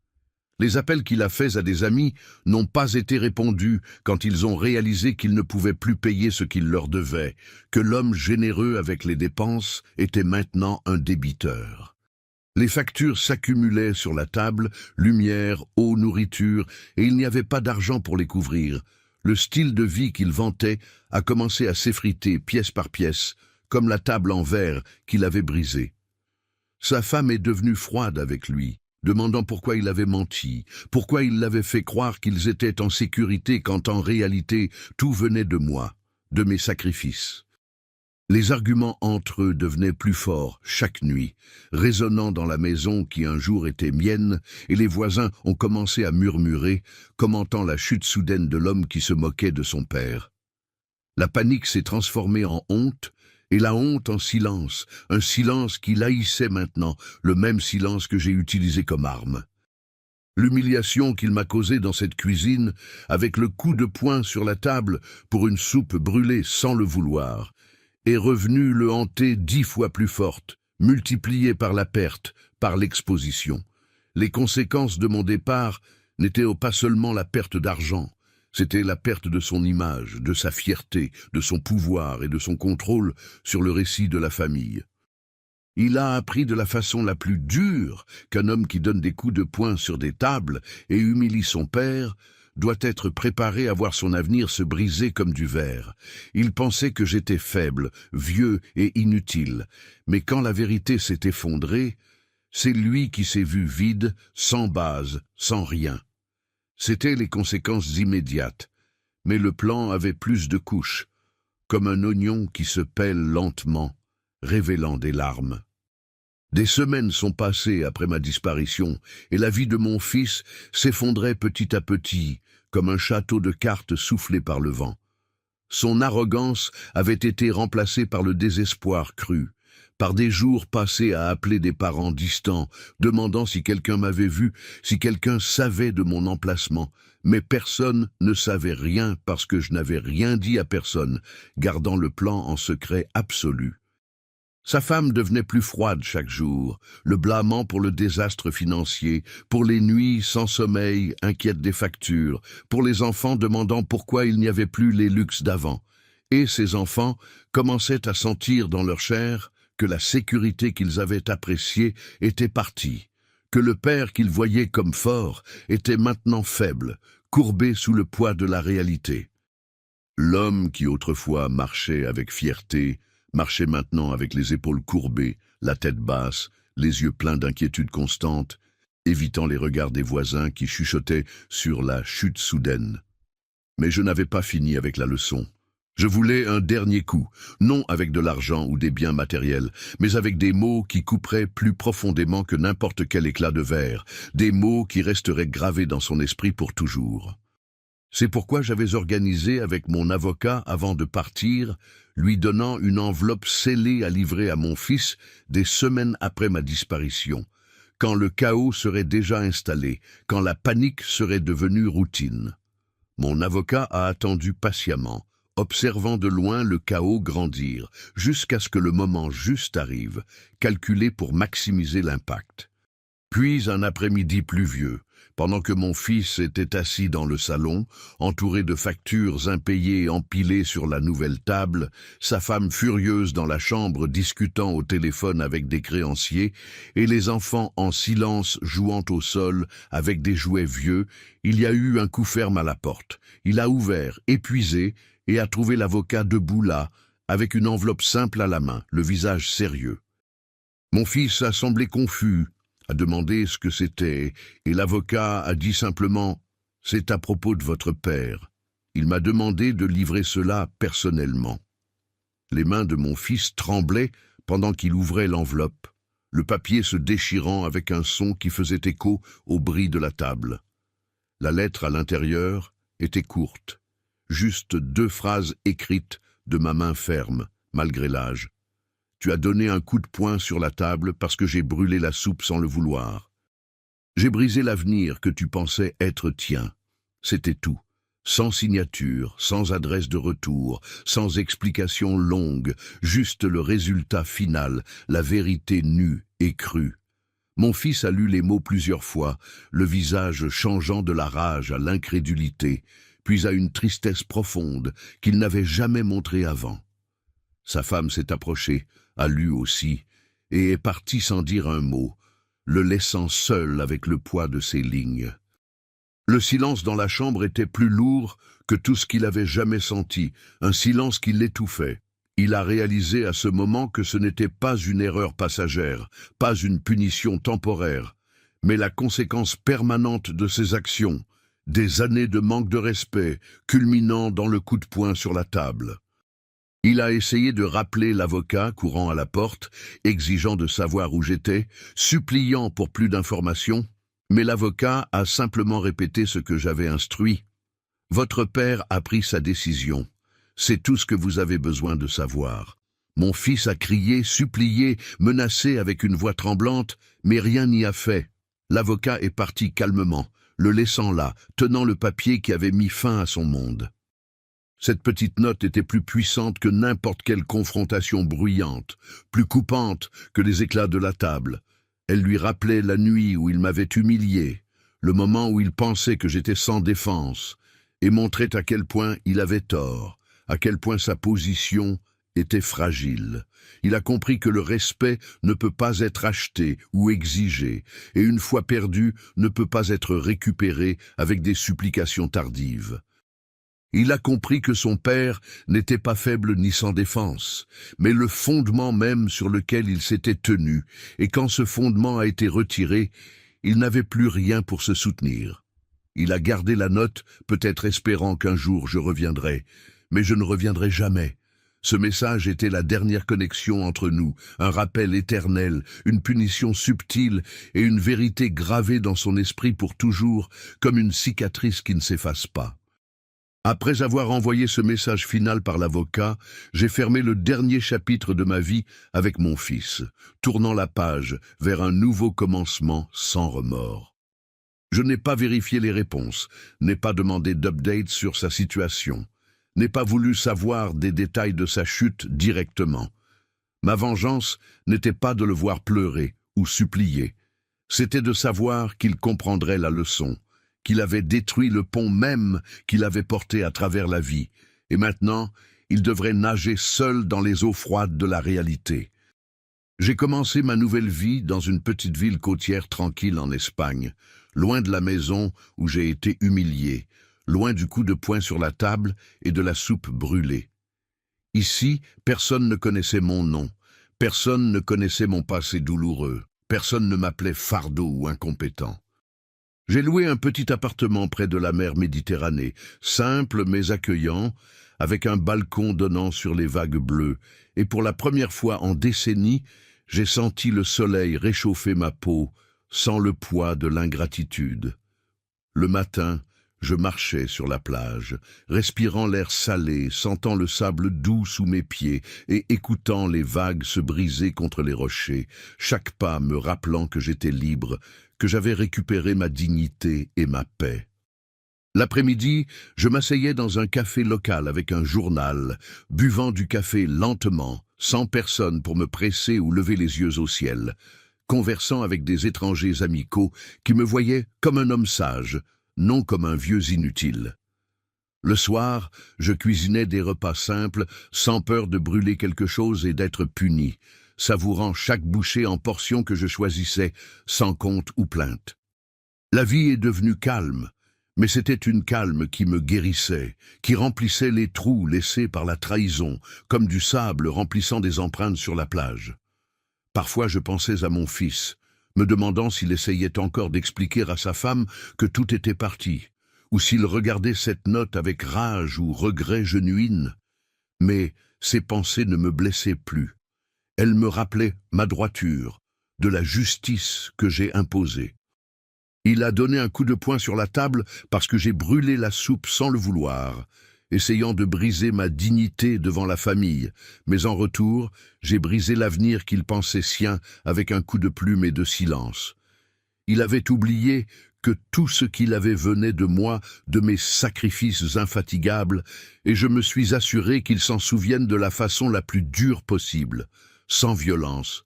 Les appels qu'il a faits à des amis n'ont pas été répondus quand ils ont réalisé qu'ils ne pouvaient plus payer ce qu'ils leur devaient, que l'homme généreux avec les dépenses était maintenant un débiteur. Les factures s'accumulaient sur la table, lumière, eau, nourriture, et il n'y avait pas d'argent pour les couvrir. Le style de vie qu'il vantait a commencé à s'effriter pièce par pièce, comme la table en verre qu'il avait brisée. Sa femme est devenue froide avec lui, demandant pourquoi il avait menti, pourquoi il l'avait fait croire qu'ils étaient en sécurité quand en réalité tout venait de moi, de mes sacrifices. Les arguments entre eux devenaient plus forts chaque nuit, résonnant dans la maison qui un jour était mienne, et les voisins ont commencé à murmurer, commentant la chute soudaine de l'homme qui se moquait de son père. La panique s'est transformée en honte, et la honte en silence, un silence qui haïssait maintenant, le même silence que j'ai utilisé comme arme. L'humiliation qu'il m'a causée dans cette cuisine, avec le coup de poing sur la table pour une soupe brûlée sans le vouloir, est revenue le hanter 10 fois plus forte, multipliée par la perte, par l'exposition. Les conséquences de mon départ n'étaient pas seulement la perte d'argent, c'était la perte de son image, de sa fierté, de son pouvoir et de son contrôle sur le récit de la famille. Il a appris de la façon la plus dure qu'un homme qui donne des coups de poing sur des tables et humilie son père doit être préparé à voir son avenir se briser comme du verre. Il pensait que j'étais faible, vieux et inutile. Mais quand la vérité s'est effondrée, c'est lui qui s'est vu vide, sans base, sans rien. C'étaient les conséquences immédiates. Mais le plan avait plus de couches, comme un oignon qui se pèle lentement, révélant des larmes. Des semaines sont passées après ma disparition, et la vie de mon fils s'effondrait petit à petit, comme un château de cartes soufflé par le vent. Son arrogance avait été remplacée par le désespoir cru, par des jours passés à appeler des parents distants, demandant si quelqu'un m'avait vu, si quelqu'un savait de mon emplacement. Mais personne ne savait rien parce que je n'avais rien dit à personne, gardant le plan en secret absolu. Sa femme devenait plus froide chaque jour, le blâmant pour le désastre financier, pour les nuits sans sommeil, inquiète des factures, pour les enfants demandant pourquoi il n'y avait plus les luxes d'avant. Et ces enfants commençaient à sentir dans leur chair que la sécurité qu'ils avaient appréciée était partie, que le père qu'ils voyaient comme fort était maintenant faible, courbé sous le poids de la réalité. L'homme qui autrefois marchait avec fierté, marchait maintenant avec les épaules courbées, la tête basse, les yeux pleins d'inquiétude constante, évitant les regards des voisins qui chuchotaient sur la chute soudaine. Mais je n'avais pas fini avec la leçon. Je voulais un dernier coup, non avec de l'argent ou des biens matériels, mais avec des mots qui couperaient plus profondément que n'importe quel éclat de verre, des mots qui resteraient gravés dans son esprit pour toujours. C'est pourquoi j'avais organisé avec mon avocat avant de partir, lui donnant une enveloppe scellée à livrer à mon fils des semaines après ma disparition, quand le chaos serait déjà installé, quand la panique serait devenue routine. Mon avocat a attendu patiemment, observant de loin le chaos grandir, jusqu'à ce que le moment juste arrive, calculé pour maximiser l'impact. Puis un après-midi pluvieux, pendant que mon fils était assis dans le salon, entouré de factures impayées empilées sur la nouvelle table, sa femme furieuse dans la chambre discutant au téléphone avec des créanciers, et les enfants en silence jouant au sol avec des jouets vieux, il y a eu un coup ferme à la porte. Il a ouvert, épuisé, et a trouvé l'avocat debout là, avec une enveloppe simple à la main, le visage sérieux. Mon fils a semblé confus, a demandé ce que c'était, et l'avocat a dit simplement « C'est à propos de votre père ». Il m'a demandé de livrer cela personnellement. Les mains de mon fils tremblaient pendant qu'il ouvrait l'enveloppe, le papier se déchirant avec un son qui faisait écho au bris de la table. La lettre à l'intérieur était courte, juste 2 phrases écrites de ma main ferme, malgré l'âge. Tu as donné un coup de poing sur la table parce que j'ai brûlé la soupe sans le vouloir. J'ai brisé l'avenir que tu pensais être tien. C'était tout. Sans signature, sans adresse de retour, sans explication longue, juste le résultat final, la vérité nue et crue. Mon fils a lu les mots plusieurs fois, le visage changeant de la rage à l'incrédulité, puis à une tristesse profonde qu'il n'avait jamais montrée avant. Sa femme s'est approchée, a lu aussi, et est partie sans dire un mot, le laissant seul avec le poids de ses lignes. Le silence dans la chambre était plus lourd que tout ce qu'il avait jamais senti, un silence qui l'étouffait. Il a réalisé à ce moment que ce n'était pas une erreur passagère, pas une punition temporaire, mais la conséquence permanente de ses actions, des années de manque de respect, culminant dans le coup de poing sur la table. Il a essayé de rappeler l'avocat courant à la porte, exigeant de savoir où j'étais, suppliant pour plus d'informations, mais l'avocat a simplement répété ce que j'avais instruit. Votre père a pris sa décision. C'est tout ce que vous avez besoin de savoir. Mon fils a crié, supplié, menacé avec une voix tremblante, mais rien n'y a fait. L'avocat est parti calmement, le laissant là, tenant le papier qui avait mis fin à son monde. Cette petite note était plus puissante que n'importe quelle confrontation bruyante, plus coupante que les éclats de la table. Elle lui rappelait la nuit où il m'avait humilié, le moment où il pensait que j'étais sans défense, et montrait à quel point il avait tort, à quel point sa position était fragile. Il a compris que le respect ne peut pas être acheté ou exigé, et une fois perdu, ne peut pas être récupéré avec des supplications tardives. Il a compris que son père n'était pas faible ni sans défense, mais le fondement même sur lequel il s'était tenu, et quand ce fondement a été retiré, il n'avait plus rien pour se soutenir. Il a gardé la note, peut-être espérant qu'un jour je reviendrai, mais je ne reviendrai jamais. Ce message était la dernière connexion entre nous, un rappel éternel, une punition subtile et une vérité gravée dans son esprit pour toujours, comme une cicatrice qui ne s'efface pas. Après avoir envoyé ce message final par l'avocat, j'ai fermé le dernier chapitre de ma vie avec mon fils, tournant la page vers un nouveau commencement sans remords. Je n'ai pas vérifié les réponses, n'ai pas demandé d'update sur sa situation, n'ai pas voulu savoir des détails de sa chute directement. Ma vengeance n'était pas de le voir pleurer ou supplier, c'était de savoir qu'il comprendrait la leçon, qu'il avait détruit le pont même qu'il avait porté à travers la vie, et maintenant, il devrait nager seul dans les eaux froides de la réalité. J'ai commencé ma nouvelle vie dans une petite ville côtière tranquille en Espagne, loin de la maison où j'ai été humilié, loin du coup de poing sur la table et de la soupe brûlée. Ici, personne ne connaissait mon nom, personne ne connaissait mon passé douloureux, personne ne m'appelait fardeau ou incompétent. J'ai loué un petit appartement près de la mer Méditerranée, simple mais accueillant, avec un balcon donnant sur les vagues bleues, et pour la première fois en décennies, j'ai senti le soleil réchauffer ma peau sans le poids de l'ingratitude. Le matin, je marchais sur la plage, respirant l'air salé, sentant le sable doux sous mes pieds et écoutant les vagues se briser contre les rochers, chaque pas me rappelant que j'étais libre, que j'avais récupéré ma dignité et ma paix. L'après-midi, je m'asseyais dans un café local avec un journal, buvant du café lentement, sans personne pour me presser ou lever les yeux au ciel, conversant avec des étrangers amicaux qui me voyaient comme un homme sage, non comme un vieux inutile. Le soir, je cuisinais des repas simples, sans peur de brûler quelque chose et d'être puni, savourant chaque bouchée en portions que je choisissais, sans compte ou plainte. La vie est devenue calme, mais c'était une calme qui me guérissait, qui remplissait les trous laissés par la trahison, comme du sable remplissant des empreintes sur la plage. Parfois je pensais à mon fils, me demandant s'il essayait encore d'expliquer à sa femme que tout était parti, ou s'il regardait cette note avec rage ou regret genuine. Mais ces pensées ne me blessaient plus. Elles me rappelaient ma droiture, de la justice que j'ai imposée. Il a donné un coup de poing sur la table parce que j'ai brûlé la soupe sans le vouloir, essayant de briser ma dignité devant la famille, mais en retour, j'ai brisé l'avenir qu'il pensait sien avec un coup de plume et de silence. Il avait oublié que tout ce qu'il avait venait de moi, de mes sacrifices infatigables, et je me suis assuré qu'il s'en souvienne de la façon la plus dure possible, sans violence,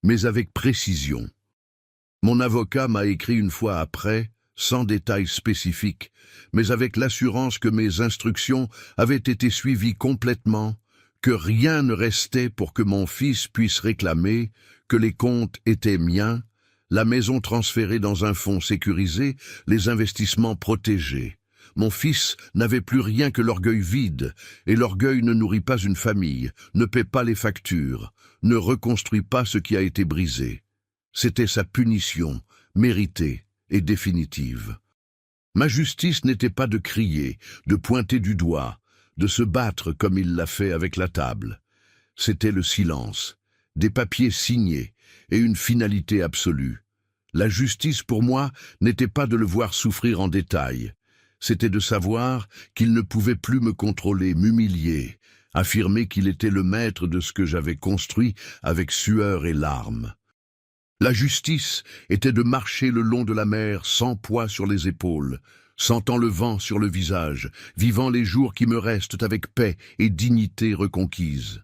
mais avec précision. Mon avocat m'a écrit une fois après, sans détails spécifiques, mais avec l'assurance que mes instructions avaient été suivies complètement, que rien ne restait pour que mon fils puisse réclamer, que les comptes étaient miens, la maison transférée dans un fonds sécurisé, les investissements protégés. Mon fils n'avait plus rien que l'orgueil vide, et l'orgueil ne nourrit pas une famille, ne paie pas les factures, ne reconstruit pas ce qui a été brisé. C'était sa punition, méritée et définitive. Ma justice n'était pas de crier, de pointer du doigt, de se battre comme il l'a fait avec la table. C'était le silence, des papiers signés et une finalité absolue. La justice pour moi n'était pas de le voir souffrir en détail. C'était de savoir qu'il ne pouvait plus me contrôler, m'humilier, affirmer qu'il était le maître de ce que j'avais construit avec sueur et larmes. La justice était de marcher le long de la mer sans poids sur les épaules, sentant le vent sur le visage, vivant les jours qui me restent avec paix et dignité reconquise.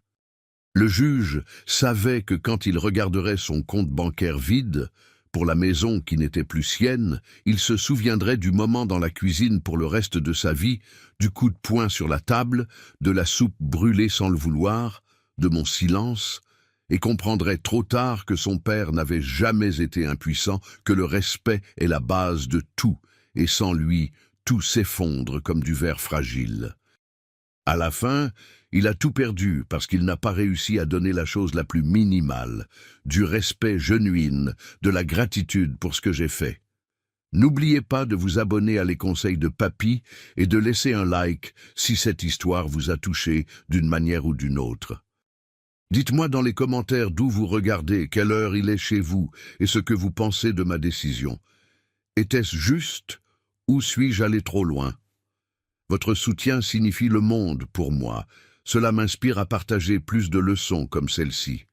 Le juge savait que quand il regarderait son compte bancaire vide, pour la maison qui n'était plus sienne, il se souviendrait du moment dans la cuisine pour le reste de sa vie, du coup de poing sur la table, de la soupe brûlée sans le vouloir, de mon silence, et comprendrait trop tard que son père n'avait jamais été impuissant, que le respect est la base de tout, et sans lui, tout s'effondre comme du verre fragile. À la fin, il a tout perdu parce qu'il n'a pas réussi à donner la chose la plus minimale, du respect genuine, de la gratitude pour ce que j'ai fait. N'oubliez pas de vous abonner à Les Conseils de Papy et de laisser un like si cette histoire vous a touché d'une manière ou d'une autre. Dites-moi dans les commentaires d'où vous regardez, quelle heure il est chez vous et ce que vous pensez de ma décision. Était-ce juste ou suis-je allé trop loin? Votre soutien signifie le monde pour moi. Cela m'inspire à partager plus de leçons comme celle-ci.